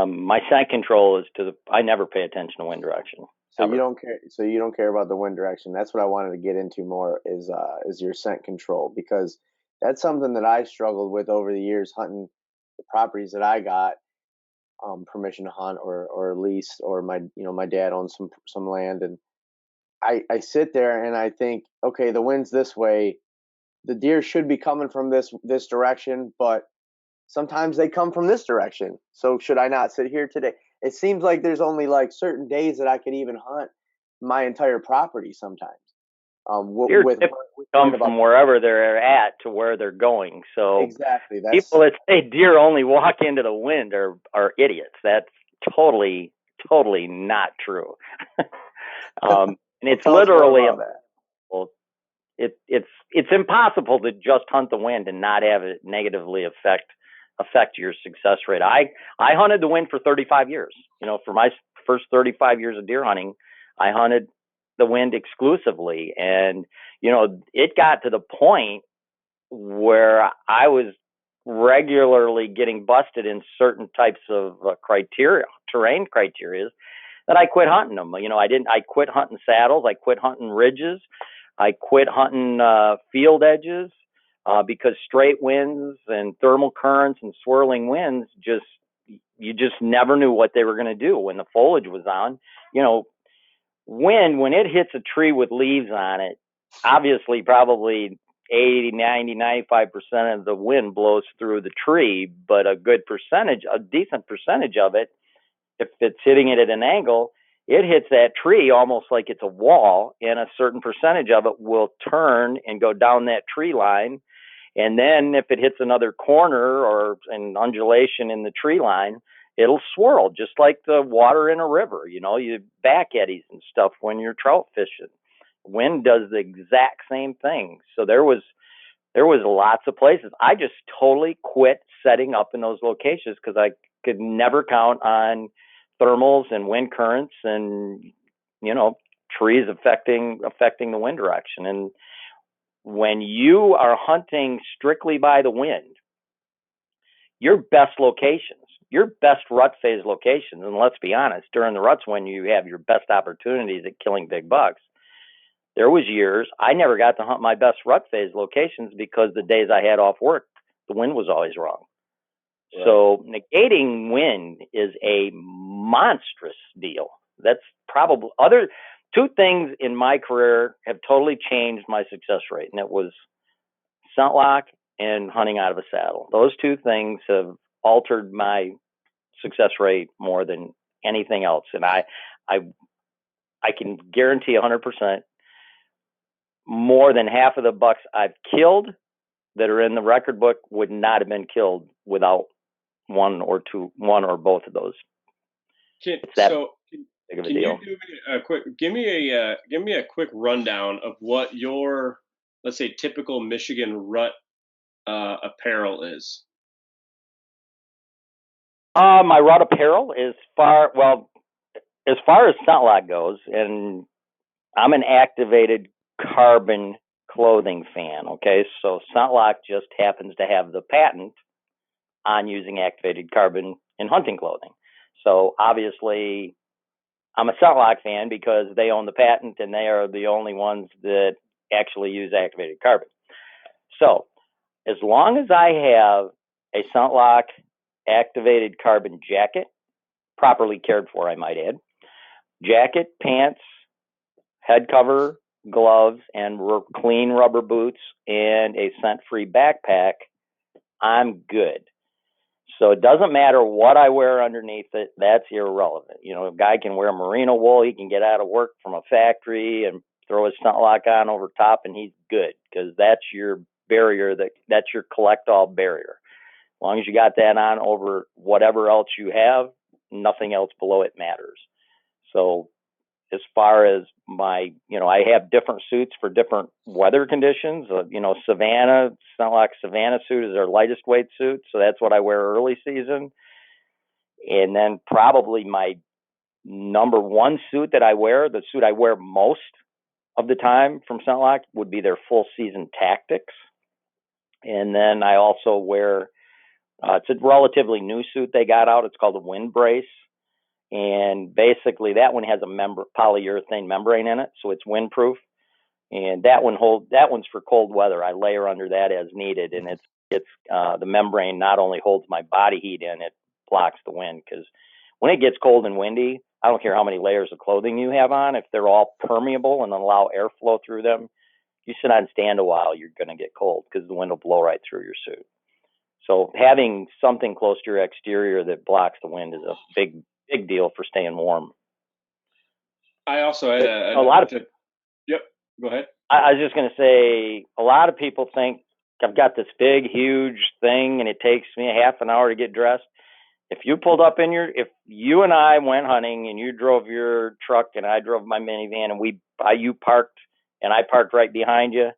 My scent control is I never pay attention to wind direction. So ever. you don't care. So you don't care about the wind direction. That's what I wanted to get into more is your scent control, because that's something that I struggled with over the years hunting the properties that I got permission to hunt or lease, or my dad owns some land, and I sit there and I think, okay, the wind's this way, the deer should be coming from this direction, but sometimes they come from this direction. So should I not sit here today? It seems like there's only like certain days that I could even hunt my entire property sometimes. Deer With come from wherever they're at to where they're going. So exactly, people that say deer only walk into the wind are idiots. That's totally not true. And it's literally it's impossible to just hunt the wind and not have it negatively affect your success rate. I hunted the wind for 35 years. For my first 35 years of deer hunting, I hunted the wind exclusively, and it got to the point where I was regularly getting busted in certain types of terrain criteria, that I quit hunting them. I quit hunting saddles. I quit hunting ridges. I quit hunting field edges because straight winds and thermal currents and swirling winds you just never knew what they were going to do when the foliage was on. Wind, when it hits a tree with leaves on it, obviously probably 80, 90, 95% of the wind blows through the tree, but a decent percentage of it, if it's hitting it at an angle, it hits that tree almost like it's a wall, and a certain percentage of it will turn and go down that tree line. And then if it hits another corner or an undulation in the tree line, it'll swirl just like the water in a river. You back eddies and stuff when you're trout fishing. Wind does the exact same thing. So there was lots of places. I just totally quit setting up in those locations because I could never count on thermals and wind currents and trees affecting the wind direction. And when you are hunting strictly by the wind, your best locations, your best rut phase locations, and let's be honest, during the rut's when you have your best opportunities at killing big bucks. There was years I never got to hunt my best rut phase locations because the days I had off work, the wind was always wrong. Right. So negating wind is a monstrous deal. That's probably two things in my career have totally changed my success rate, and it was scent lock and hunting out of a saddle. Those two things have altered my success rate more than anything else. And I can guarantee 100% more than half of the bucks I've killed that are in the record book would not have been killed without one or both of those. Can you give me a quick rundown of what your, let's say, typical Michigan rut apparel is? My rut apparel as far as scent lock goes, and I'm an activated carbon clothing fan. Okay, so scent lock just happens to have the patent on using activated carbon in hunting clothing. So obviously, I'm a scent lock fan because they own the patent and they are the only ones that actually use activated carbon. So as long as I have a scent lock activated carbon jacket, properly cared for, I might add. Jacket, pants, head cover, gloves, and clean rubber boots, and a scent-free backpack, I'm good. So it doesn't matter what I wear underneath it. That's irrelevant. You know, a guy can wear merino wool. He can get out of work from a factory and throw his sunlock on over top, and he's good, because that's your barrier. That's your collect-all barrier. As long as you got that on over whatever else you have, nothing else below it matters. So as far as my, I have different suits for different weather conditions. Savannah, it's not like Savannah suit is our lightest weight suit. So that's what I wear early season. And then probably my number one suit that I wear, the suit I wear most of the time from Scentlock, would be their full season Tactics. And then I also wear, it's a relatively new suit they got out. It's called a Wind Brace. And basically that one has a polyurethane membrane in it, so it's windproof. And that one's for cold weather. I layer under that as needed, and it's the membrane not only holds my body heat in, it blocks the wind, because when it gets cold and windy, I don't care how many layers of clothing you have on, if they're all permeable and allow airflow through them, you sit on and stand a while, you're going to get cold because the wind will blow right through your suit. So having something close to your exterior that blocks the wind is a big deal for staying warm. I also had a lot of. Yep, go ahead. I was just going to say, a lot of people think I've got this big, huge thing, and it takes me a half an hour to get dressed. If you pulled up if you and I went hunting, and you drove your truck, and I drove my minivan, and you parked, and I parked right behind you,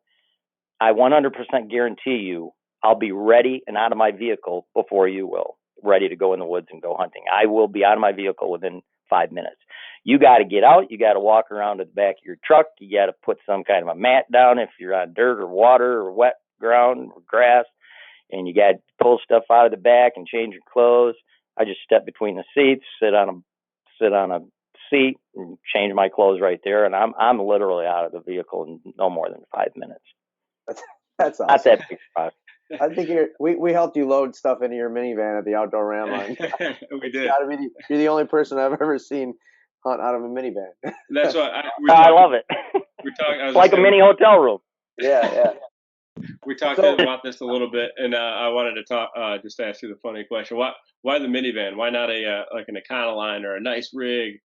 I 100% guarantee you, I'll be ready and out of my vehicle before you will, ready to go in the woods and go hunting. I will be out of my vehicle within 5 minutes. You got to get out. You got to walk around to the back of your truck. You got to put some kind of a mat down if you're on dirt or water or wet ground or grass, and you got to pull stuff out of the back and change your clothes. I just step between the seats, sit on a seat, and change my clothes right there, and I'm literally out of the vehicle in no more than 5 minutes. That's awesome. Not that big spot. I think we helped you load stuff into your minivan at the Outdoor Ram Line. We did. You're the only person I've ever seen hunt out of a minivan. That's what I love it. We're talking. It's like a mini hotel room. Yeah. We talked about this a little bit, and I wanted to talk. Just ask you the funny question: Why the minivan? Why not like an Econoline or a nice rig?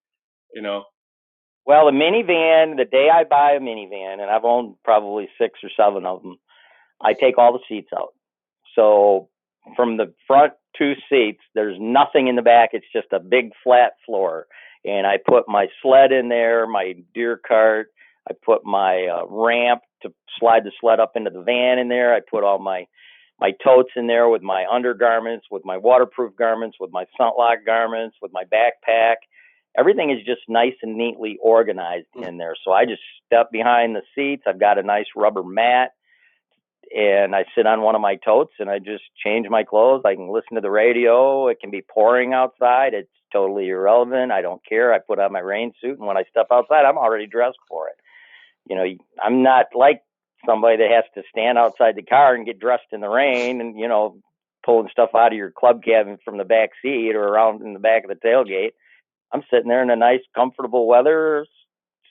Well, the minivan. The day I buy a minivan, and I've owned probably 6 or 7 of them, I take all the seats out. So from the front 2 seats, there's nothing in the back. It's just a big flat floor. And I put my sled in there, my deer cart. I put my ramp to slide the sled up into the van in there. I put all my totes in there with my undergarments, with my waterproof garments, with my Scentlock garments, with my backpack. Everything is just nice and neatly organized in there. So I just step behind the seats. I've got a nice rubber mat, and I sit on one of my totes, and I just change my clothes. I can listen to the radio. It can be pouring outside. It's totally irrelevant. I don't care. I put on my rain suit, and when I step outside, I'm already dressed for it. I'm not like somebody that has to stand outside the car and get dressed in the rain and, pulling stuff out of your club cabin from the back seat or around in the back of the tailgate. I'm sitting there in a nice, comfortable weather,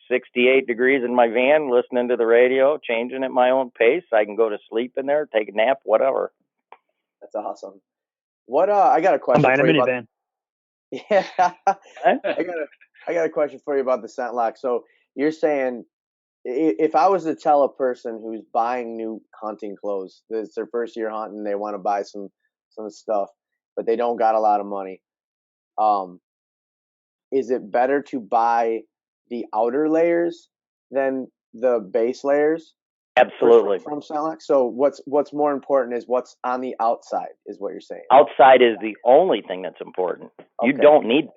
68 degrees in my van, listening to the radio, changing at my own pace. I can go to sleep in there, take a nap, whatever. That's awesome. What I got a question I'm buying for a you minivan. Yeah, I got a question for you about the Scentlock. So you're saying, if I was to tell a person who's buying new hunting clothes, it's their first year hunting, they want to buy some stuff, but they don't got a lot of money, is it better to buy the outer layers than the base layers? Absolutely. From Scentlock? So what's more important is what's on the outside, is what you're saying. Outside is the only thing that's important. Okay. You don't need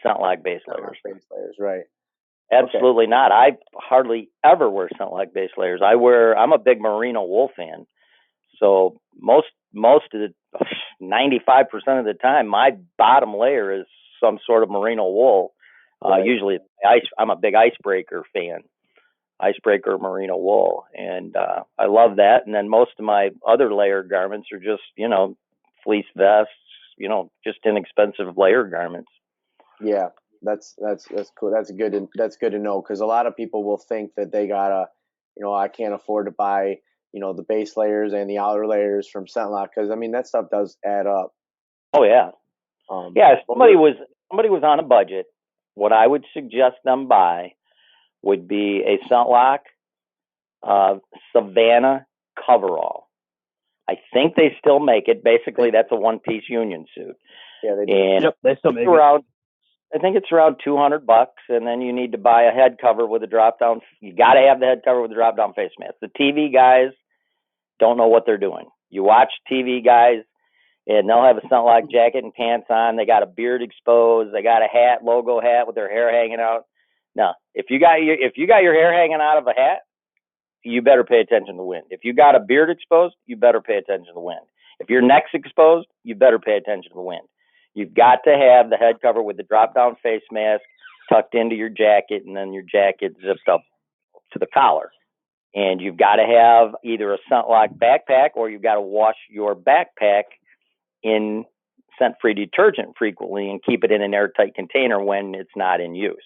Scentlock base layers. Base layers, right? Absolutely not. I hardly ever wear Scentlock base layers. I'm a big merino wool fan. So most of the 95% of the time, my bottom layer is some sort of merino wool. Right. Usually I'm a big icebreaker fan. Icebreaker merino wool, and I love that. And then most of my other layer garments are just fleece vests, just inexpensive layer garments. Yeah, that's cool. That's good to know, because a lot of people will think that they gotta, I can't afford to buy, the base layers and the outer layers from ScentLock, because I mean that stuff does add up. Oh yeah. Yeah, if Well, somebody was on a budget, what I would suggest them buy would be a Scentlock Savannah coverall. I think they still make it. Basically, that's a one-piece union suit. Yeah, they do. And Yep, they still make it. I think it's around $200, and then you need to buy a head cover with a drop-down. You got to have the head cover with a drop-down face mask. The TV guys don't know what they're doing. You watch TV guys, and they'll have a Scentlock jacket and pants on. They got a beard exposed. They got a hat, logo hat, with their hair hanging out. Now, if you got your hair hanging out of a hat, you better pay attention to the wind. If you got a beard exposed, you better pay attention to the wind. If your neck's exposed, you better pay attention to the wind. You've got to have the head cover with the drop-down face mask tucked into your jacket, and then your jacket zipped up to the collar. And you've got to have either a Scentlock backpack, or you've got to wash your backpack in scent-free detergent frequently and keep it in an airtight container when it's not in use,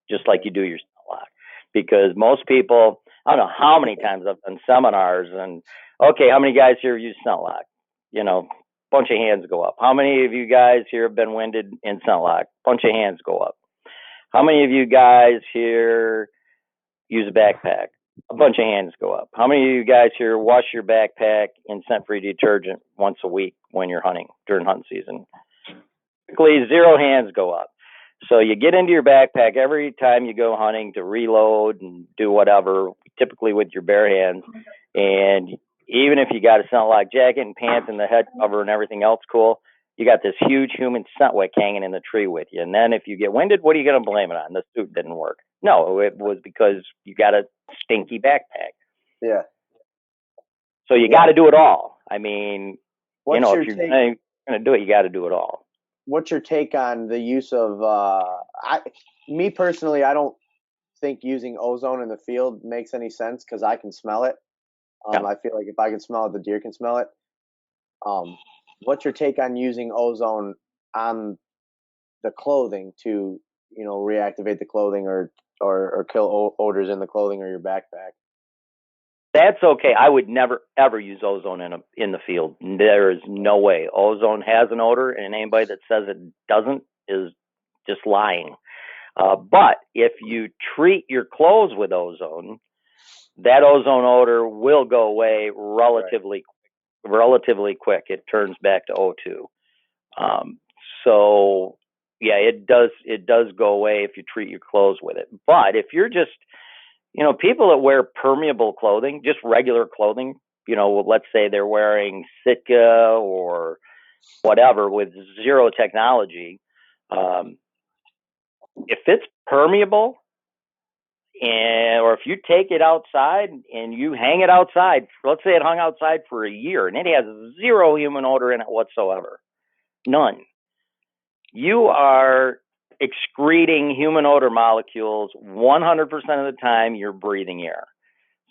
just like you do your Scentlock. Because most people, I don't know how many times I've done seminars, and okay, how many guys here use Scentlock? Bunch of hands go up. How many of you guys here have been winded in Scentlock? Bunch of hands go up. How many of you guys here use a backpack? A bunch of hands go up. How many of you guys here wash your backpack in scent-free detergent once a week when you're hunting during hunting season? Typically, 0 hands go up. So you get into your backpack every time you go hunting to reload and do whatever, typically with your bare hands. And even if you got a Scentlock jacket and pants and the head cover and everything else cool, you got this huge human scent wick hanging in the tree with you. And then if you get winded, what are you going to blame it on? The suit didn't work. No, it was because you got a stinky backpack. Yeah. So you got to do it all. I mean, if you're going to do it, you got to do it all. What's your take on the use of, me personally, I don't think using ozone in the field makes any sense, because I can smell it. I feel like if I can smell it, the deer can smell it. What's your take on using ozone on the clothing to, reactivate the clothing or kill odors in the clothing or your backpack? That's okay. I would never, ever use ozone in the field. There is no way. Ozone has an odor, and anybody that says it doesn't is just lying. But if you treat your clothes with ozone, that ozone odor will go away relatively quick. It turns back to O2. So yeah, it does go away if you treat your clothes with it. But if you're just, people that wear permeable clothing, just regular clothing, let's say they're wearing Sitka or whatever with zero technology, if it's permeable, or if you take it outside and you hang it outside, let's say it hung outside for a year and it has 0 human odor in it whatsoever, none, you are excreting human odor molecules 100% of the time you're breathing air.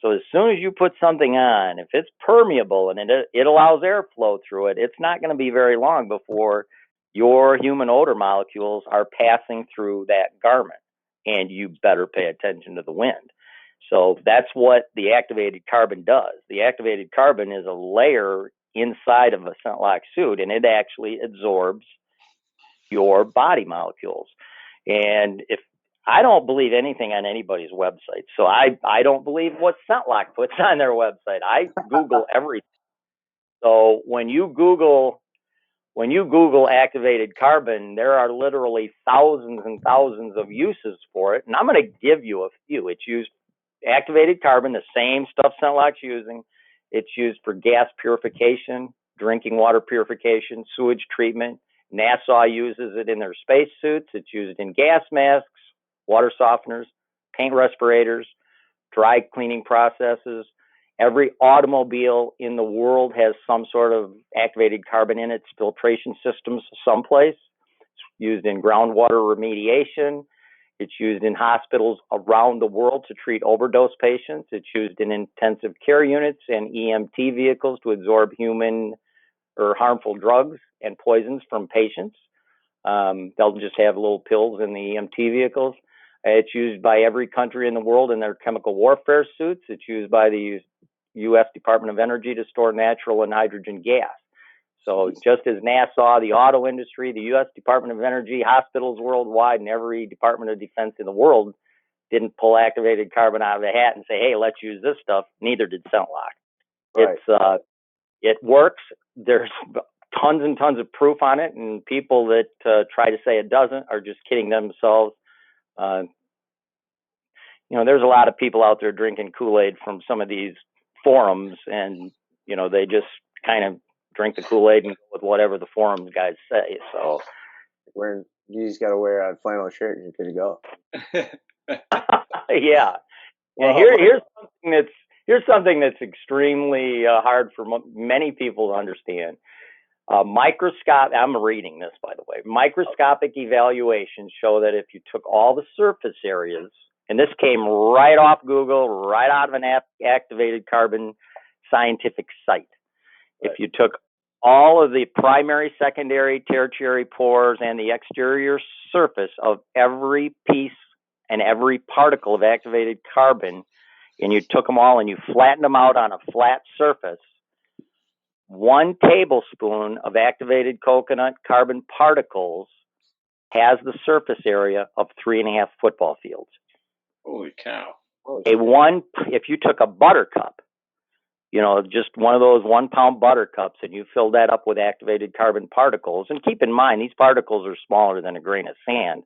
So as soon as you put something on, if it's permeable and it allows airflow through it, it's not going to be very long before your human odor molecules are passing through that garment, and you better pay attention to the wind. So that's what the activated carbon does. The activated carbon is a layer inside of a Scentlock suit, and it actually absorbs your body molecules. And if I don't believe anything on anybody's website, so I don't believe what Scentlock puts on their website. I Google everything. So when you Google activated carbon, there are literally thousands and thousands of uses for it, and I'm going to give you a few. It's used activated carbon, the same stuff Scentlock's using. It's used for gas purification, drinking water purification, sewage treatment. NASA uses it in their spacesuits. It's used in gas masks, water softeners, paint respirators, dry cleaning processes. Every automobile in the world has some sort of activated carbon in its filtration systems someplace. It's used in groundwater remediation. It's used in hospitals around the world to treat overdose patients. It's used in intensive care units and EMT vehicles to absorb human or harmful drugs and poisons from patients. They'll just have little pills in the EMT vehicles. It's used by every country in the world in their chemical warfare suits. It's used by the U.S. Department of Energy to store natural and hydrogen gas. So just as NASA, the auto industry, the U.S. Department of Energy, hospitals worldwide, and every Department of Defense in the world didn't pull activated carbon out of the hat and say, hey, let's use this stuff, neither did ScentLock. Right. It works. There's tons and tons of proof on it, and people that try to say it doesn't are just kidding themselves. There's a lot of people out there drinking Kool-Aid from some of these forums, and, they just kind of drink the Kool-Aid and go with whatever the forums guys say. So you just got to wear a flannel shirt and you're good to go. Yeah. And here's something that's extremely hard for many people to understand. I'm reading this, by the way. Microscopic evaluations show that if you took all the surface areas, and this came right off Google, right out of an activated carbon scientific site. Right. If you took all of the primary, secondary, tertiary pores and the exterior surface of every piece and every particle of activated carbon, and you took them all and you flattened them out on a flat surface, 1 tablespoon of activated coconut carbon particles has the surface area of 3.5 football fields. Holy cow. If you took a buttercup, just one of those 1-pound buttercups, and you fill that up with activated carbon particles, and keep in mind, these particles are smaller than a grain of sand,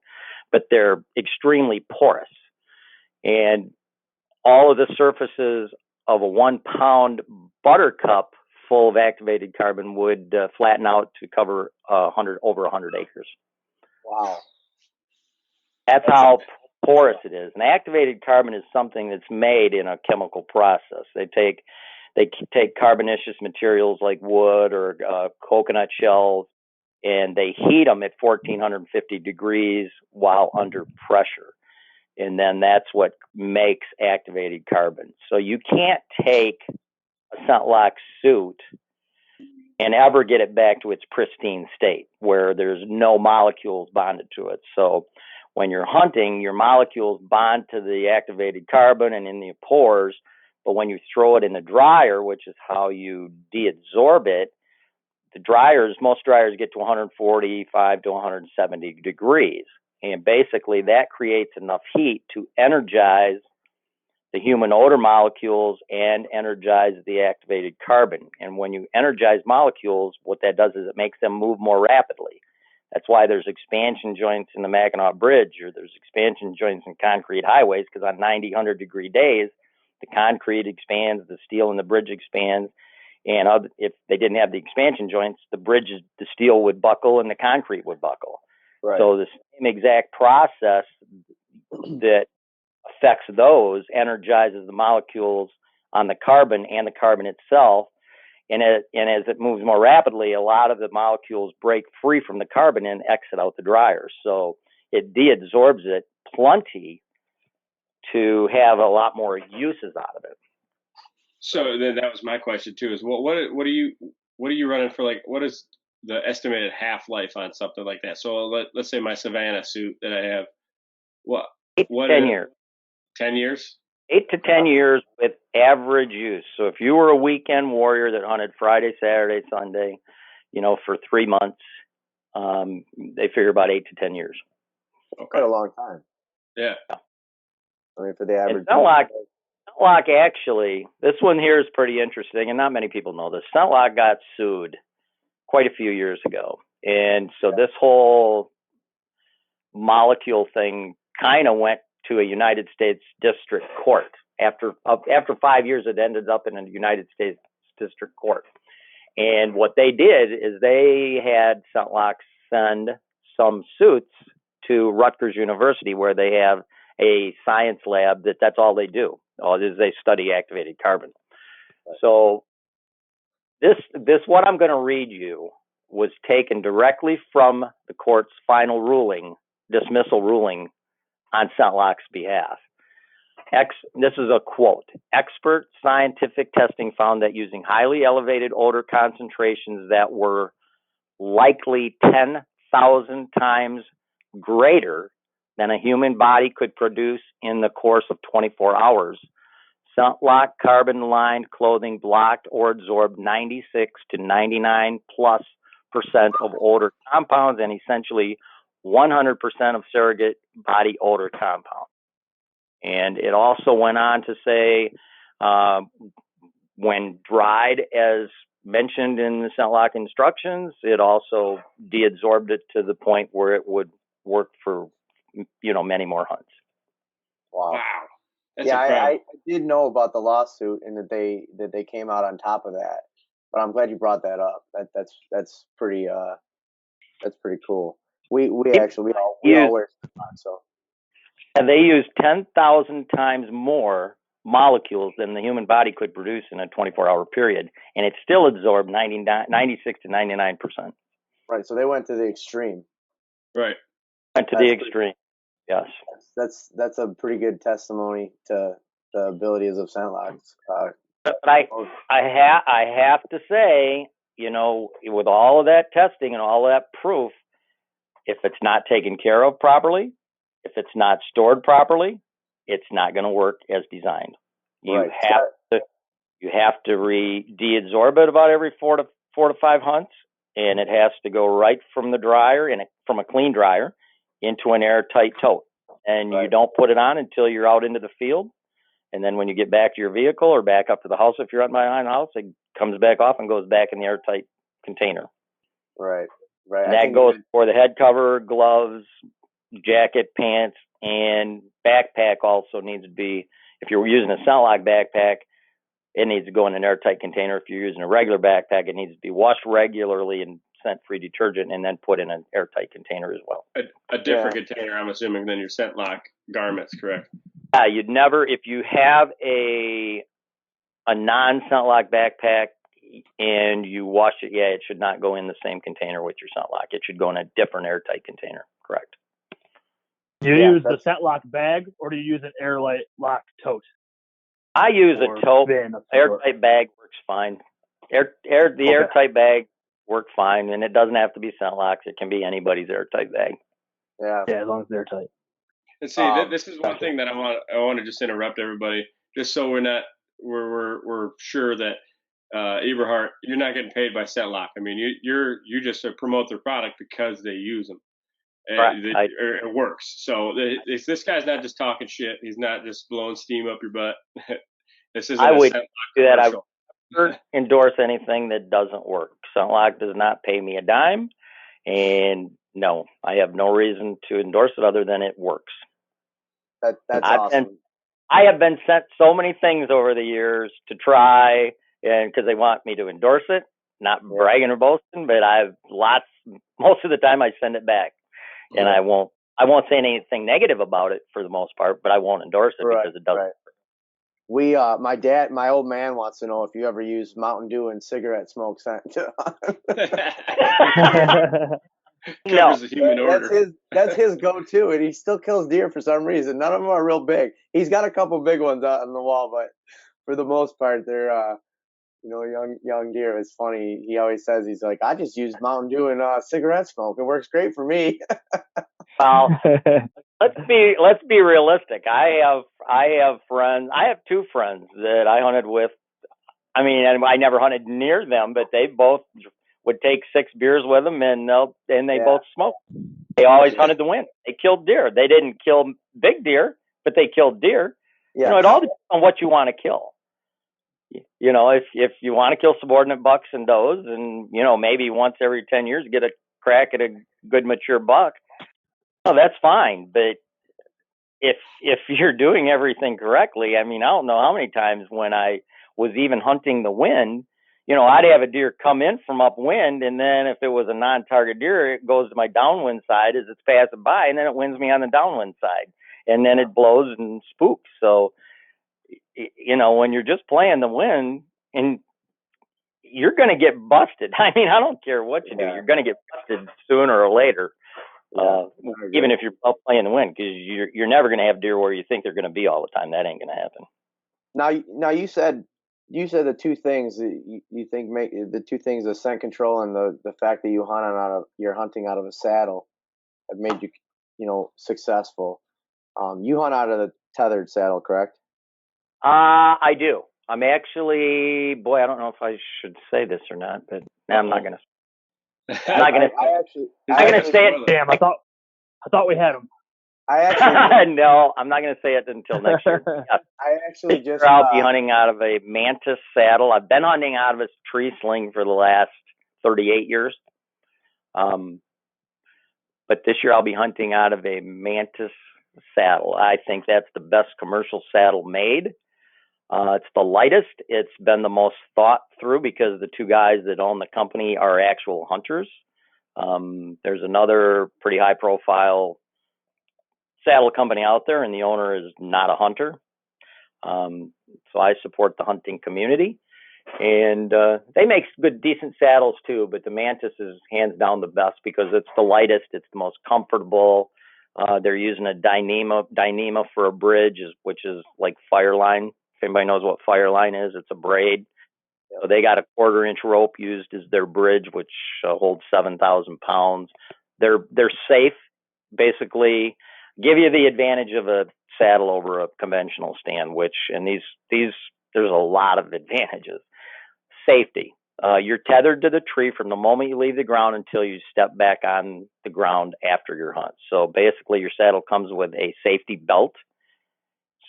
but they're extremely porous. And all of the surfaces of a 1-pound buttercup full of activated carbon would flatten out to cover over 100 acres. Wow. That's how porous it is. And activated carbon is something that's made in a chemical process. They take carbonaceous materials like wood or coconut shells, and they heat them at 1450 degrees while under pressure. And then that's what makes activated carbon. So you can't take a ScentLock suit and ever get it back to its pristine state where there's no molecules bonded to it. So when you're hunting, your molecules bond to the activated carbon and in the pores, but when you throw it in the dryer, which is how you deabsorb it, most dryers get to 145 to 170 degrees. And basically that creates enough heat to energize the human odor molecules and energize the activated carbon. And when you energize molecules, what that does is it makes them move more rapidly. That's why there's expansion joints in the Mackinac Bridge, or there's expansion joints in concrete highways, because on 90, 100-degree days, the concrete expands, the steel in the bridge expands, and if they didn't have the expansion joints, the steel would buckle and the concrete would buckle. Right. So the same exact process that affects those energizes the molecules on the carbon and the carbon itself. And as it moves more rapidly, a lot of the molecules break free from the carbon and exit out the dryer. So it deabsorbs it plenty to have a lot more uses out of it. So then that was my question too: is what are you running for? Like, what is the estimated half-life on something like that? So let's say my Savannah suit that I have, 10 years. 10 years? 8 to 10 years with average use. So if you were a weekend warrior that hunted Friday, Saturday, Sunday, for 3 months, they figure about 8 to 10 years. Okay. Quite a long time. Yeah. I mean, for the average. ScentLock actually, this one here is pretty interesting, and not many people know this. ScentLock got sued quite a few years ago. And so this whole molecule thing kind of went to a United States district court. After 5 years, it ended up in a United States district court. And what they did is they had ScentLock send some suits to Rutgers University, where they have a science lab that's all they do. Is they study activated carbon. So this what I'm going to read you was taken directly from the court's final dismissal ruling on ScentLock's behalf. This is a quote. Expert scientific testing found that using highly elevated odor concentrations that were likely 10,000 times greater than a human body could produce in the course of 24 hours. Scent-lock carbon-lined clothing blocked or absorbed 96 to 99+% of odor compounds and essentially 100% of surrogate body odor compounds. And it also went on to say, when dried as mentioned in the scent-lock instructions, it also deabsorbed it to the point where it would work for, many more hunts. Wow. That's yeah, incredible. I did know about the lawsuit and that they came out on top of that, but I'm glad you brought that up. That's pretty cool. We all wear scent-locks, so. And they use 10,000 times more molecules than the human body could produce in a 24-hour period, and it still absorbed 96 to 99%. Right, so they went to the extreme. Right. Went to the extreme. Yes. That's a pretty good testimony to the abilities of scent-locks. But I have to say, with all of that testing and all of that proof, if it's not taken care of properly, if it's not stored properly, it's not going to work as designed. You have to deabsorb it about every 4 to 5 hunts, and it has to go right from the dryer and from a clean dryer into an airtight tote. And you don't put it on until you're out into the field. And then when you get back to your vehicle or back up to the house, if you're at behind the house, it comes back off and goes back in the airtight container. Right. And that goes for the head cover, gloves, jacket, pants, and backpack also needs to be, if you're using a scent-lock backpack, it needs to go in an airtight container. If you're using a regular backpack, it needs to be washed regularly in scent-free detergent and then put in an airtight container as well. A different container, I'm assuming, than your scent-lock garments, correct? Yeah, you'd never, if you have a non-scent-lock backpack and you wash it, it should not go in the same container with your scent-lock. It should go in a different airtight container, correct? Do you use the scent-lock bag or do you use an airtight lock tote? I use a tote. Airtight bag works fine. The airtight bag works fine, and it doesn't have to be scent-locks. It can be anybody's airtight bag. Yeah, as long as they're tight. And see, this is one thing that I want to just interrupt everybody, just so we're sure that Eberhart, you're not getting paid by scent-lock. I mean, you just promote their product because they use them. And it works. So this guy's not just talking shit. He's not just blowing steam up your butt. This isn't I would do that. I commercial. would never endorse anything that doesn't work. Scent-lock does not pay me a dime, and no, I have no reason to endorse it other than it works. That's awesome. I have been sent so many things over the years to try, and because they want me to endorse it, not bragging or boasting, but most of the time I send it back. And I won't say anything negative about it for the most part, but I won't endorse it because it doesn't. Right. My old man wants to know if you ever use Mountain Dew and cigarette smoke scent. No, the human order. That's his go-to, and he still kills deer for some reason. None of them are real big. He's got a couple big ones out on the wall, but for the most part, they're young deer. It's funny. He always says, he's like, I just use Mountain Dew and cigarette smoke. It works great for me. Well, let's be realistic. I have friends. I have 2 friends that I hunted with. I mean, I never hunted near them, but they both would take 6 beers with them, and they both smoked. They always hunted to win. They killed deer. They didn't kill big deer, but they killed deer. Yeah. It all depends on what you want to kill. If you want to kill subordinate bucks and does, and maybe once every 10 years get a crack at a good mature buck, that's fine. But if you're doing everything correctly, I mean, I don't know how many times when I was even hunting the wind, I'd have a deer come in from upwind, and then if it was a non-target deer, it goes to my downwind side as it's passing by, and then it winds me on the downwind side, and then it blows and spooks. So, when you're just playing the wind, and you're going to get busted. I mean, I don't care what you do. You're going to get busted sooner or later, even if you're playing the wind, because you're never going to have deer where you think they're going to be all the time. That ain't going to happen. Now you said you said the two things that you think make the two things, the scent control and the fact that you're hunting out of a saddle, have made you successful. You hunt out of the tethered saddle, correct? I do. I'm actually, boy, I don't know if I should say this or not, but I'm not gonna. I'm not gonna. I gonna say it. Damn, I thought we had him. No, I'm not gonna say it until next year. I actually just. I'll be hunting out of a mantis saddle. I've been hunting out of a tree sling for the last 38 years. But this year I'll be hunting out of a mantis saddle. I think that's the best commercial saddle made. It's the lightest. It's been the most thought through because the two guys that own the company are actual hunters. There's another pretty high profile saddle company out there, and the owner is not a hunter. So I support the hunting community. And they make good, decent saddles too, but the Mantis is hands down the best because it's the lightest, it's the most comfortable. They're using a Dyneema for a bridge, which is like Fireline. If anybody knows what Fireline is, it's a braid. So they got a 1/4-inch rope used as their bridge, which holds 7,000 pounds. They're safe, basically give you the advantage of a saddle over a conventional stand, and these there's a lot of advantages. Safety. You're tethered to the tree from the moment you leave the ground until you step back on the ground after your hunt. So basically your saddle comes with a safety belt.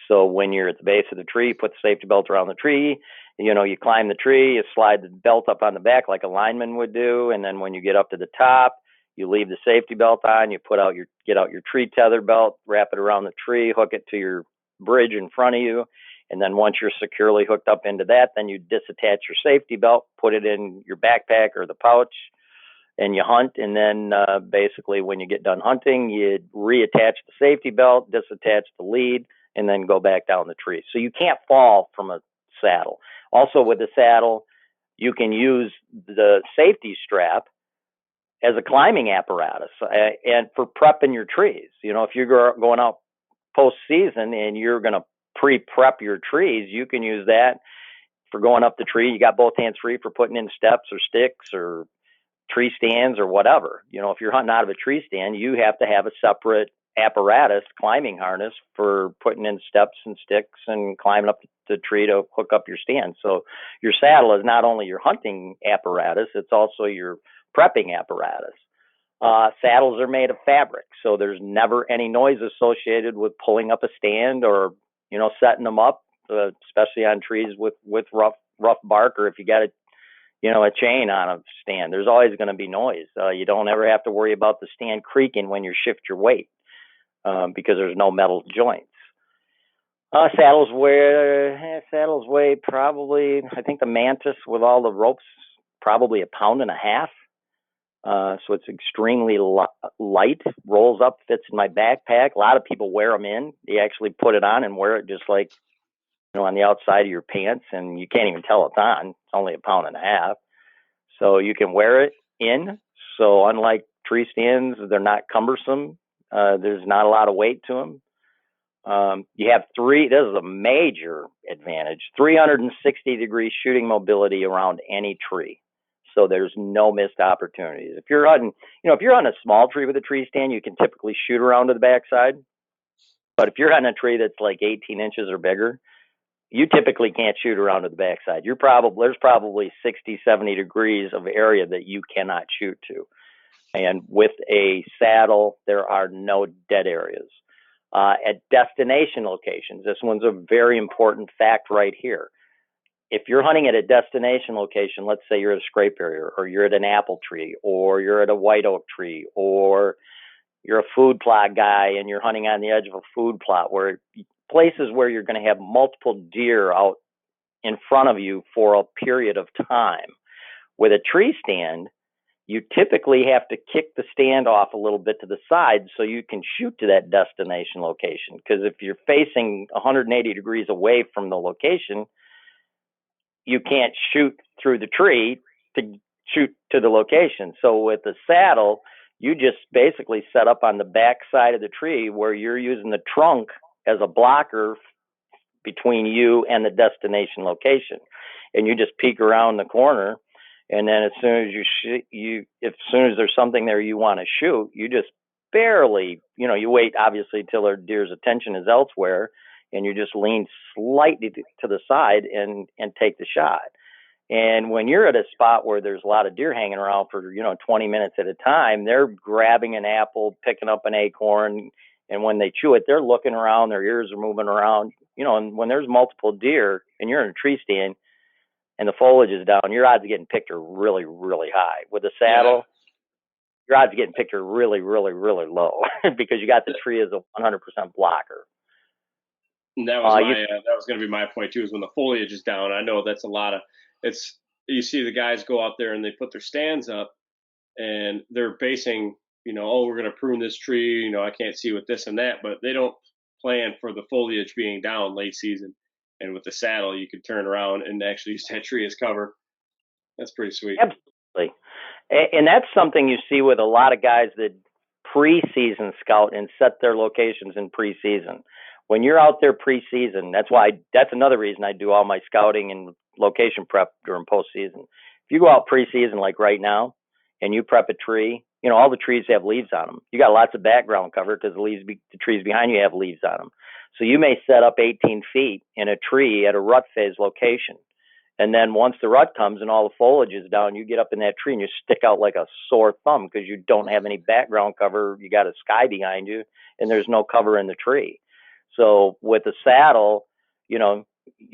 So when you're at the base of the tree, you put the safety belt around the tree, you climb the tree, you slide the belt up on the back like a lineman would do. And then when you get up to the top, you leave the safety belt on, you get out your tree tether belt, wrap it around the tree, hook it to your bridge in front of you. And then once you're securely hooked up into that, then you disattach your safety belt, put it in your backpack or the pouch, and you hunt. And then basically when you get done hunting, you reattach the safety belt, disattach the lead, and then go back down the tree. So you can't fall from a saddle. Also with the saddle, you can use the safety strap as a climbing apparatus and for prepping your trees. If you're going out post-season and you're going to pre-prep your trees, you can use that for going up the tree. You got both hands free for putting in steps or sticks or tree stands or whatever. If you're hunting out of a tree stand, you have to have a separate apparatus, climbing harness for putting in steps and sticks and climbing up the tree to hook up your stand. So your saddle is not only your hunting apparatus, it's also your prepping apparatus. Saddles are made of fabric, so there's never any noise associated with pulling up a stand or setting them up, especially on trees with rough bark, or if you got a chain on a stand. There's always going to be noise. You don't ever have to worry about the stand creaking when you shift your weight because there's no metal joints. Saddles weigh probably, I think the Mantis with all the ropes, probably 1.5 pounds. So it's extremely light, rolls up, fits in my backpack. A lot of people wear them in. You actually put it on and wear it just like, on the outside of your pants, and you can't even tell it's on. It's only 1.5 pounds. So you can wear it in. So unlike tree stands, they're not cumbersome. There's not a lot of weight to them. You have this is a major advantage, 360-degree shooting mobility around any tree. So there's no missed opportunities. If you're hunting, if you're on a small tree with a tree stand, you can typically shoot around to the backside. But if you're on a tree that's like 18 inches or bigger, you typically can't shoot around to the backside. There's probably 60, 70 degrees of area that you cannot shoot to. And with a saddle, there are no dead areas. At destination locations, this one's a very important fact right here. If you're hunting at a destination location, let's say you're at a scrape area, or you're at an apple tree, or you're at a white oak tree, or you're a food plot guy and you're hunting on the edge of a food plot, places where you're going to have multiple deer out in front of you for a period of time. With a tree stand, you typically have to kick the stand off a little bit to the side so you can shoot to that destination location. Because if you're facing 180 degrees away from the location, you can't shoot through the tree to shoot to the location. So with the saddle, you just basically set up on the back side of the tree where you're using the trunk as a blocker between you and the destination location, and you just peek around the corner, and then as soon as as soon as there's something there you want to shoot, you just barely, you wait obviously till the deer's attention is elsewhere, and you just lean slightly to the side and take the shot. And when you're at a spot where there's a lot of deer hanging around for 20 minutes at a time, they're grabbing an apple, picking up an acorn, and when they chew it, they're looking around, their ears are moving around, and when there's multiple deer and you're in a tree stand and the foliage is down, your odds of getting picked are really, really high. With a saddle, your odds of getting picked are really, really, really low because you got the tree as a 100% blocker. And that was that was going to be my point too, is when the foliage is down. I know that's a lot of, you see the guys go out there and they put their stands up and they're basing, we're going to prune this tree, I can't see with this and that, but they don't plan for the foliage being down late season. And with the saddle, you could turn around and actually use that tree as cover. That's pretty sweet. Absolutely. And that's something you see with a lot of guys that preseason scout and set their locations in preseason. When you're out there preseason, that's another reason I do all my scouting and location prep during postseason. If you go out preseason like right now and you prep a tree, all the trees have leaves on them. You got lots of background cover because the trees behind you have leaves on them. So you may set up 18 feet in a tree at a rut phase location. And then once the rut comes and all the foliage is down, you get up in that tree and you stick out like a sore thumb because you don't have any background cover. You got a sky behind you and there's no cover in the tree. So with a saddle, you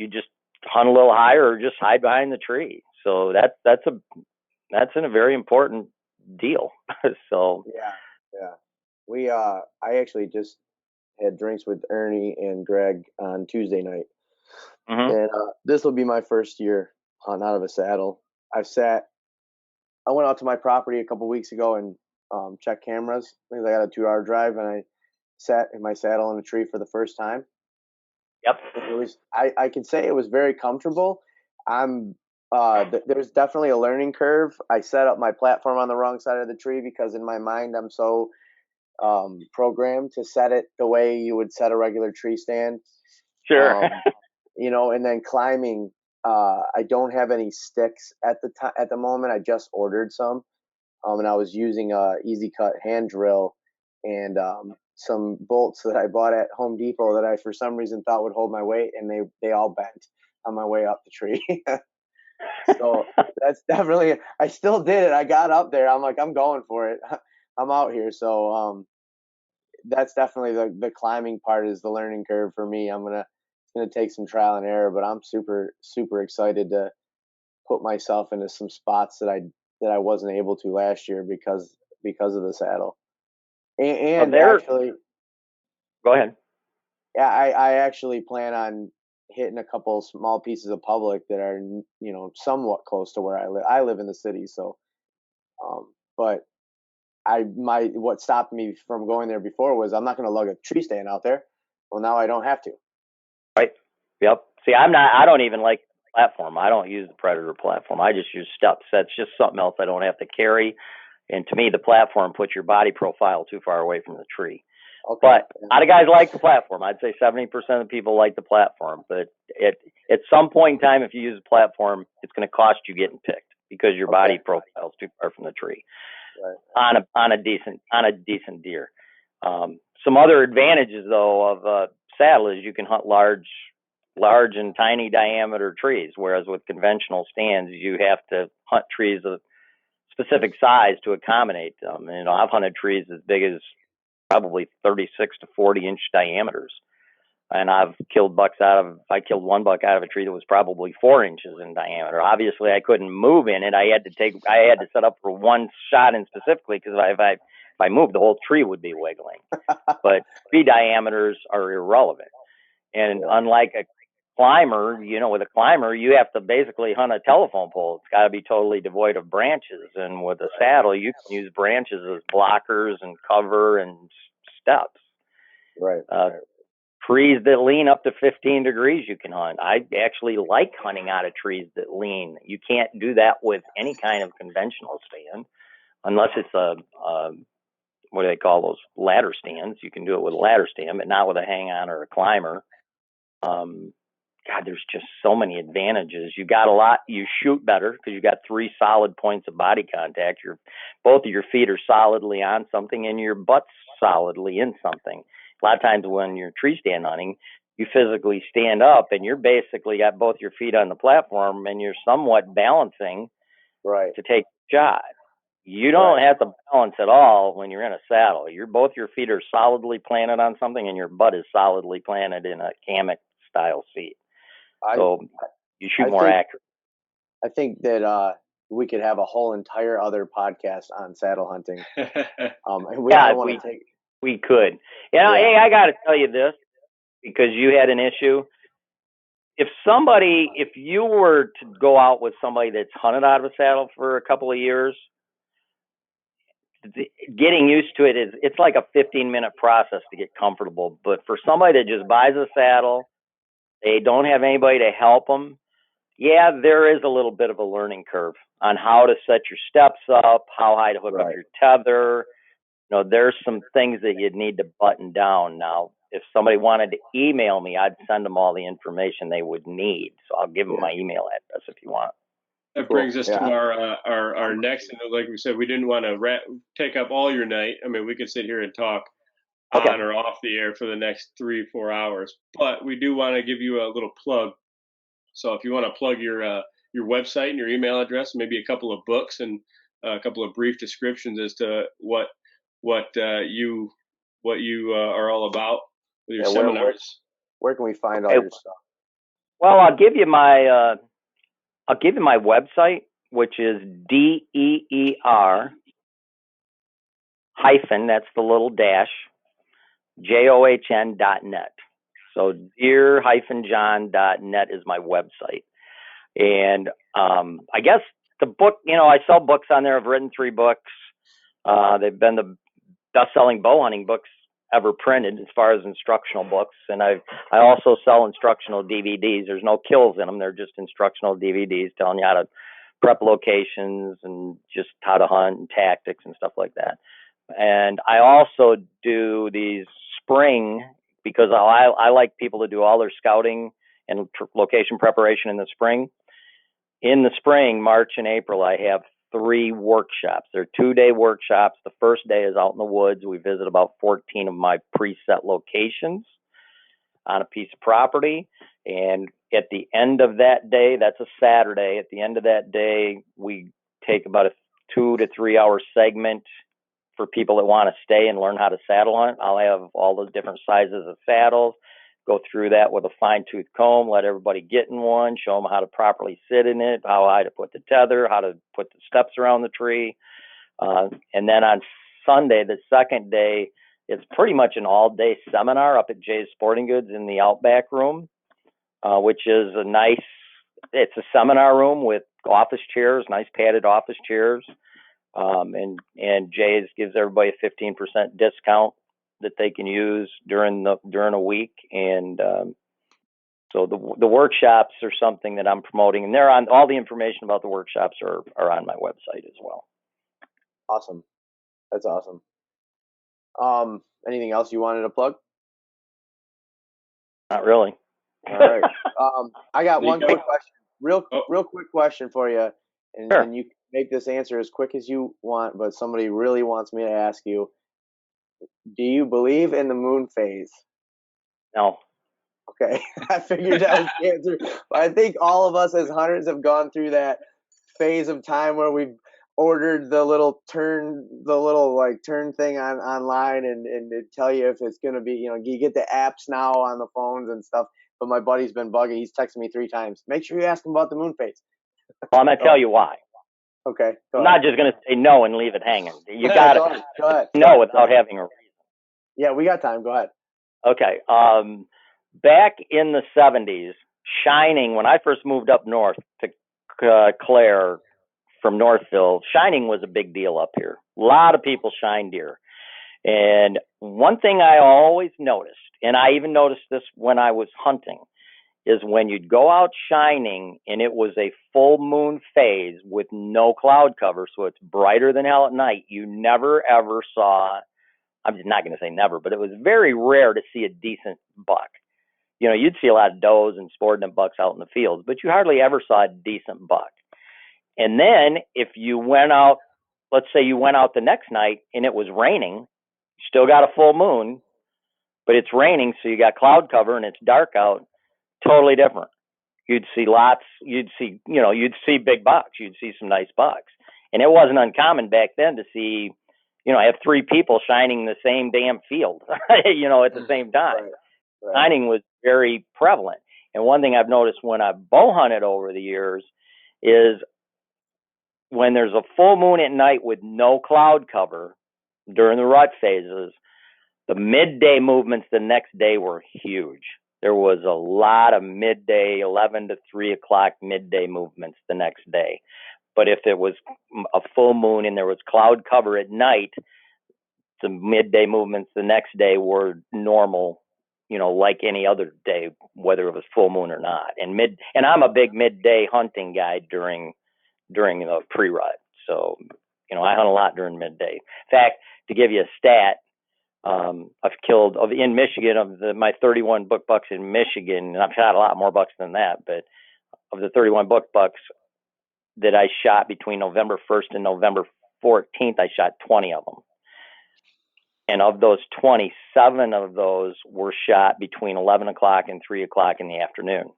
just hunt a little higher or just hide behind the tree. So that's a very important deal. So we I actually just had drinks with Ernie and Greg on Tuesday night, and this will be my first year hunting out of a saddle. I went out to my property a couple weeks ago and checked cameras because I got a 2-hour drive, and I sat in my saddle in a tree for the first time. Yep. It was, I can say it was very comfortable. There's definitely a learning curve. I set up my platform on the wrong side of the tree because in my mind I'm so programmed to set it the way you would set a regular tree stand. Sure. And then climbing, I don't have any sticks at the moment. I just ordered some, and I was using a Easy Cut hand drill and some bolts that I bought at Home Depot that I for some reason thought would hold my weight, and they all bent on my way up the tree. So that's definitely, I still did it. I got up there. I'm like, I'm going for it. I'm out here. So that's definitely the climbing part is the learning curve for me. It's gonna take some trial and error, but I'm super, super excited to put myself into some spots that I wasn't able to last year because of the saddle. And actually, go ahead. Yeah, I actually plan on hitting a couple small pieces of public that are, somewhat close to where I live. I live in the city, so, but what stopped me from going there before was I'm not going to lug a tree stand out there. Well, now I don't have to. Right. Yep. See, I don't even like the platform. I don't use the Predator platform. I just use steps. That's just something else I don't have to carry. And to me, the platform puts your body profile too far away from the tree. Okay. But a lot of guys like the platform. I'd say 70% of people like the platform. But at some point in time, if you use a platform, it's going to cost you getting picked because your body profile is too far from the tree. Right. On a decent deer. Some other advantages though of saddle is you can hunt large and tiny diameter trees, whereas with conventional stands you have to hunt trees of specific size to accommodate them. And I've hunted trees as big as probably 36 to 40 inch diameters, and I killed one buck out of a tree that was probably 4 inches in diameter. Obviously I couldn't move in it. I had to set up for one shot in specifically because if I moved, the whole tree would be wiggling. But tree diameters are irrelevant. And unlike a climber, with a climber, you have to basically hunt a telephone pole. It's got to be totally devoid of branches. And with a saddle, you can use branches as blockers and cover and steps. Right. Trees that lean up to 15 degrees you can hunt. I actually like hunting out of trees that lean. You can't do that with any kind of conventional stand unless it's a what do they call those, ladder stands. You can do it with a ladder stand, but not with a hang-on or a climber. God, there's just so many advantages. You shoot better because you got 3 solid points of body contact. Both of your feet are solidly on something and your butt's solidly in something. A lot of times when you're tree stand hunting, you physically stand up and you're basically got both your feet on the platform and you're somewhat balancing to take a shot. You don't have to balance at all when you're in a saddle. Both your feet are solidly planted on something and your butt is solidly planted in a hammock style seat. So you shoot more accurate. I think that we could have a whole entire other podcast on saddle hunting. We could. Hey, I got to tell you this because you had an issue. If you were to go out with somebody that's hunted out of a saddle for a couple of years, getting used to it's like a 15-minute process to get comfortable. But for somebody that just buys a saddle, they don't have anybody to help them. Yeah, there is a little bit of a learning curve on how to set your steps up, how high to hook up your tether. There's some things that you'd need to button down. Now, if somebody wanted to email me, I'd send them all the information they would need. So I'll give them my email address if you want. That brings us to our next, and like we said, we didn't want to take up all your night. I mean, we could sit here and talk on or off the air for the next 3-4 hours, but we do want to give you a little plug. So if you want to plug your website and your email address, maybe a couple of books and a couple of brief descriptions as to what you are all about with your seminars. Where can we find all your stuff? Well, I'll give you my website, which is DEER hyphen, that's the little dash, JOHN.net. So deer-john.net is my website. And I guess the book, I sell books on there. I've written 3 books. They've been the best-selling bow hunting books ever printed as far as instructional books. And I also sell instructional DVDs. There's no kills in them. They're just instructional DVDs telling you how to prep locations and just how to hunt and tactics and stuff like that. And I also do these spring, because I like people to do all their scouting and location preparation in the spring. In the spring, March and April, I have 3 workshops. They're 2-day workshops. The first day is out in the woods. We visit about 14 of my preset locations on a piece of property. And at the end of that day, that's a Saturday, at the end of that day, we take about a 2 to 3 hour segment for people that want to stay and learn how to saddle hunt. I'll have all the different sizes of saddles, go through that with a fine-tooth comb, let everybody get in one, show them how to properly sit in it, how high to put the tether, how to put the steps around the tree. And then on Sunday, the second day, it's pretty much an all-day seminar up at Jay's Sporting Goods in the Outback Room, which is it's a seminar room with office chairs, nice padded office chairs. And Jay's gives everybody a 15% discount that they can use during a week. And so the workshops are something that I'm promoting, and they're on, all the information about the workshops are on my website as well. Awesome. That's awesome. Anything else you wanted to plug? Not really. All right. I got one quick question, real quick question for you, and, sure. And you can make this answer as quick as you want, but somebody really wants me to ask you, do you believe in the moon phase? No. Okay. I figured that was the answer. But I think all of us as hunters have gone through that phase of time where we've ordered the little turn thing online and tell you if it's going to be, you get the apps now on the phones and stuff. But my buddy's been bugging. He's texted me 3 times. Make sure you ask him about the moon phase. Well, I'm going to tell you why. Okay. I'm not just going to say no and leave it hanging. You got to know without having a reason. Yeah, we got time. Go ahead. Okay. Back in the 70s, shining, when I first moved up north to Clare from Northville, shining was a big deal up here. A lot of people shine deer. And one thing I always noticed, and I even noticed this when I was hunting, is when you'd go out shining and it was a full moon phase with no cloud cover, so it's brighter than hell at night, you never ever saw, I'm not going to say never, but it was very rare to see a decent buck. you'd see a lot of does and subordinate bucks out in the fields, but you hardly ever saw a decent buck. And then if you went out, let's say you went out the next night and it was raining, you still got a full moon, but it's raining, so you got cloud cover and it's dark out, totally different. You'd see you'd see big bucks, you'd see some nice bucks. And it wasn't uncommon back then to see, have 3 people shining the same damn field, at the same time. Right. Shining was very prevalent. And one thing I've noticed when I've bow hunted over the years is when there's a full moon at night with no cloud cover during the rut phases, the midday movements the next day were huge. There was a lot of midday, 11 to 3 o'clock midday movements the next day. But if it was a full moon and there was cloud cover at night, the midday movements the next day were normal, like any other day, whether it was full moon or not. And I'm a big midday hunting guy during the pre-rut. So, I hunt a lot during midday. In fact, to give you a stat, I've killed in Michigan my 31 book bucks in Michigan, and I've shot a lot more bucks than that, but of the 31 book bucks that I shot between November 1st and November 14th, I shot 20 of them. And of those 27 of those were shot between 11 o'clock and 3 o'clock in the afternoon.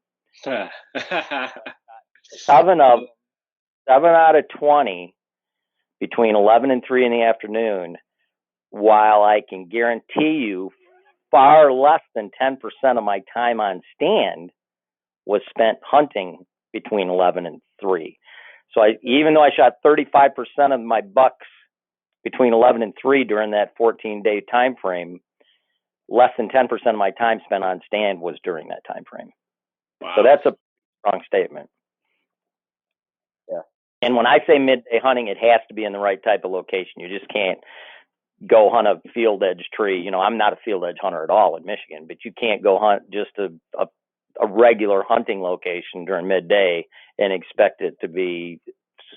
7 out of 20 between 11 and 3 in the afternoon, while I can guarantee you far less than 10% of my time on stand was spent hunting between 11 and 3. So even though I shot 35% of my bucks between 11 and 3 during that 14-day time frame, less than 10% of my time spent on stand was during that time frame. Wow. So that's a strong statement. Yeah. And when I say midday hunting, it has to be in the right type of location. You just can't go hunt a field edge tree. I'm not a field edge hunter at all in Michigan, but you can't go hunt just a regular hunting location during midday and expect it to be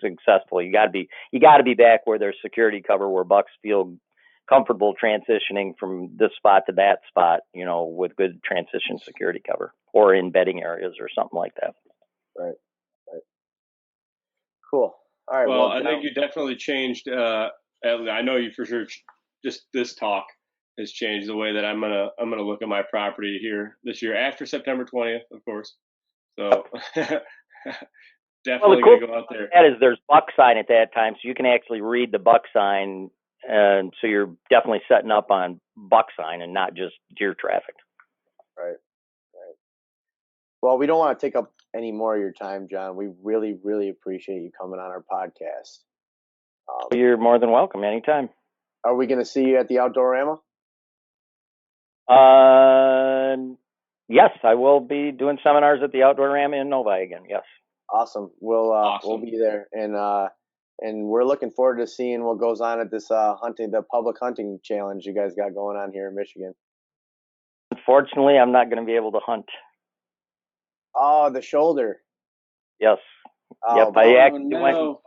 successful. You got to be back where there's security cover, where bucks feel comfortable transitioning from this spot to that spot, with good transition security cover, or in bedding areas or something like that. Right. Cool. All right. Well, I think you definitely changed. I know you for sure. Just this talk has changed the way that I'm gonna look at my property here this year after September 20th, of course. So definitely gonna go out there. That is, there's buck sign at that time, so you can actually read the buck sign, and so you're definitely setting up on buck sign and not just deer traffic. Right. Well, we don't want to take up any more of your time, John. We really, really appreciate you coming on our podcast. You're more than welcome anytime. Are we going to see you at the Outdoorama? Yes, I will be doing seminars at the Outdoorama in Novi again. Yes. Awesome. We'll be there, and we're looking forward to seeing what goes on at this the public hunting challenge you guys got going on here in Michigan. Unfortunately, I'm not going to be able to hunt. Oh, the shoulder. Yes. Oh, yep. I actually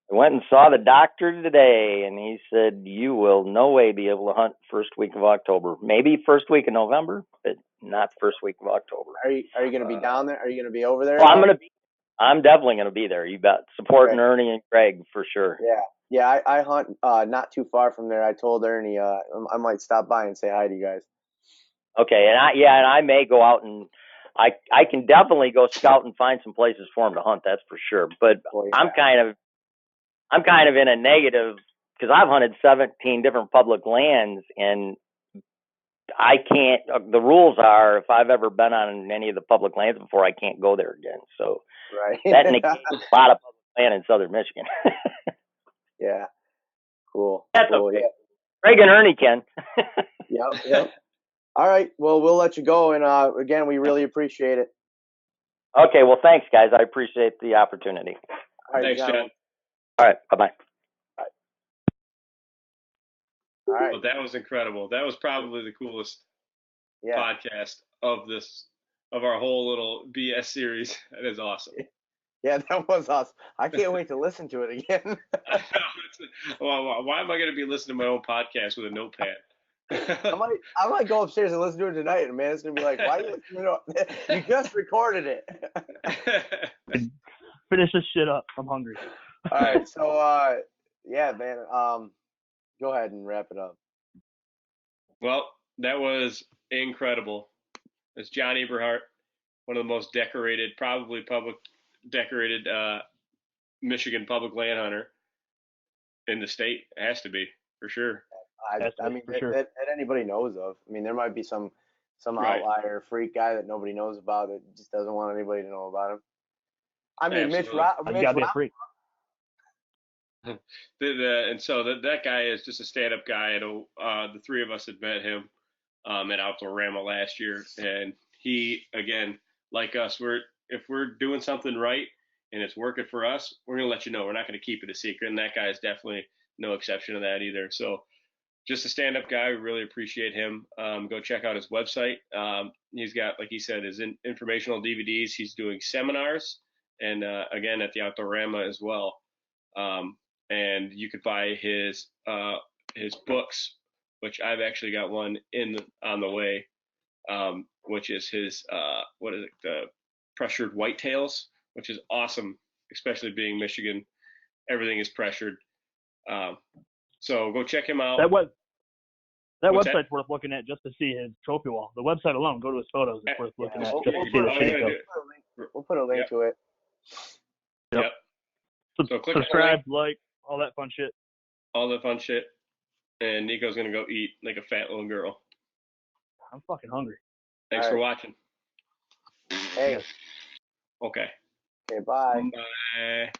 went and saw the doctor today, and he said, you will no way be able to hunt first week of October. Maybe first week of November, but not first week of October. Are you going to be down there? Are you going to be over there? Well, I'm definitely going to be there. You bet. Supporting Ernie and Greg for sure. Yeah. I hunt not too far from there. I told Ernie I might stop by and say hi to you guys. Okay, and I may go out and I can definitely go scout and find some places for him to hunt. That's for sure. But I'm kind of in a negative because I've hunted 17 different public lands, and I can't. The rules are if I've ever been on any of the public lands before, I can't go there again. So that negates a lot of public land in southern Michigan. Yeah, cool. That's cool. okay. Yeah. Greg and Ernie can. Yep. All right. Well, we'll let you go. And again, we really appreciate it. Okay. Well, thanks, guys. I appreciate the opportunity. All right, thanks, John. All right. Bye-bye. All right. Well, that was incredible. That was probably the coolest podcast of our whole little BS series. That is awesome. Yeah, that was awesome. I can't wait to listen to it again. Well, why am I going to be listening to my own podcast with a notepad? I might go upstairs and listen to it tonight, and man, it's gonna be like, why you you just recorded it? Finish this shit up. I'm hungry. All right, so yeah, man. Go ahead and wrap it up. Well, that was incredible. It's John Eberhart, one of the most decorated, probably decorated Michigan public land hunter in the state. It has to be, for sure. I mean, that anybody knows of. I mean, there might be some Right. outlier freak guy that nobody knows about that just doesn't want anybody to know about him. I mean, Absolutely. Mitch Goddamn freak. And so that guy is just a stand-up guy. The three of us had met him at Outdoorama last year, and he, again, like us, if we're doing something right and it's working for us, we're gonna let you know. We're not gonna keep it a secret, and that guy is definitely no exception to that either. So, just a stand-up guy. We really appreciate him. Go check out his website. He's got, like he said, his informational DVDs. He's doing seminars, and again at the Outdoorama as well. And you could buy his books, which I've actually got one on the way, which is his the pressured whitetails, which is awesome, especially being Michigan. Everything is pressured. So go check him out. That website's worth looking at just to see his trophy wall. The website alone, go to his photos. It's worth looking at just to see the shit. We'll put a link to it. Yep. So click subscribe, like, all that fun shit. All that fun shit. And Nico's going to go eat like a fat little girl. I'm fucking hungry. Thanks for watching. Hey. Okay. Okay, bye. Bye.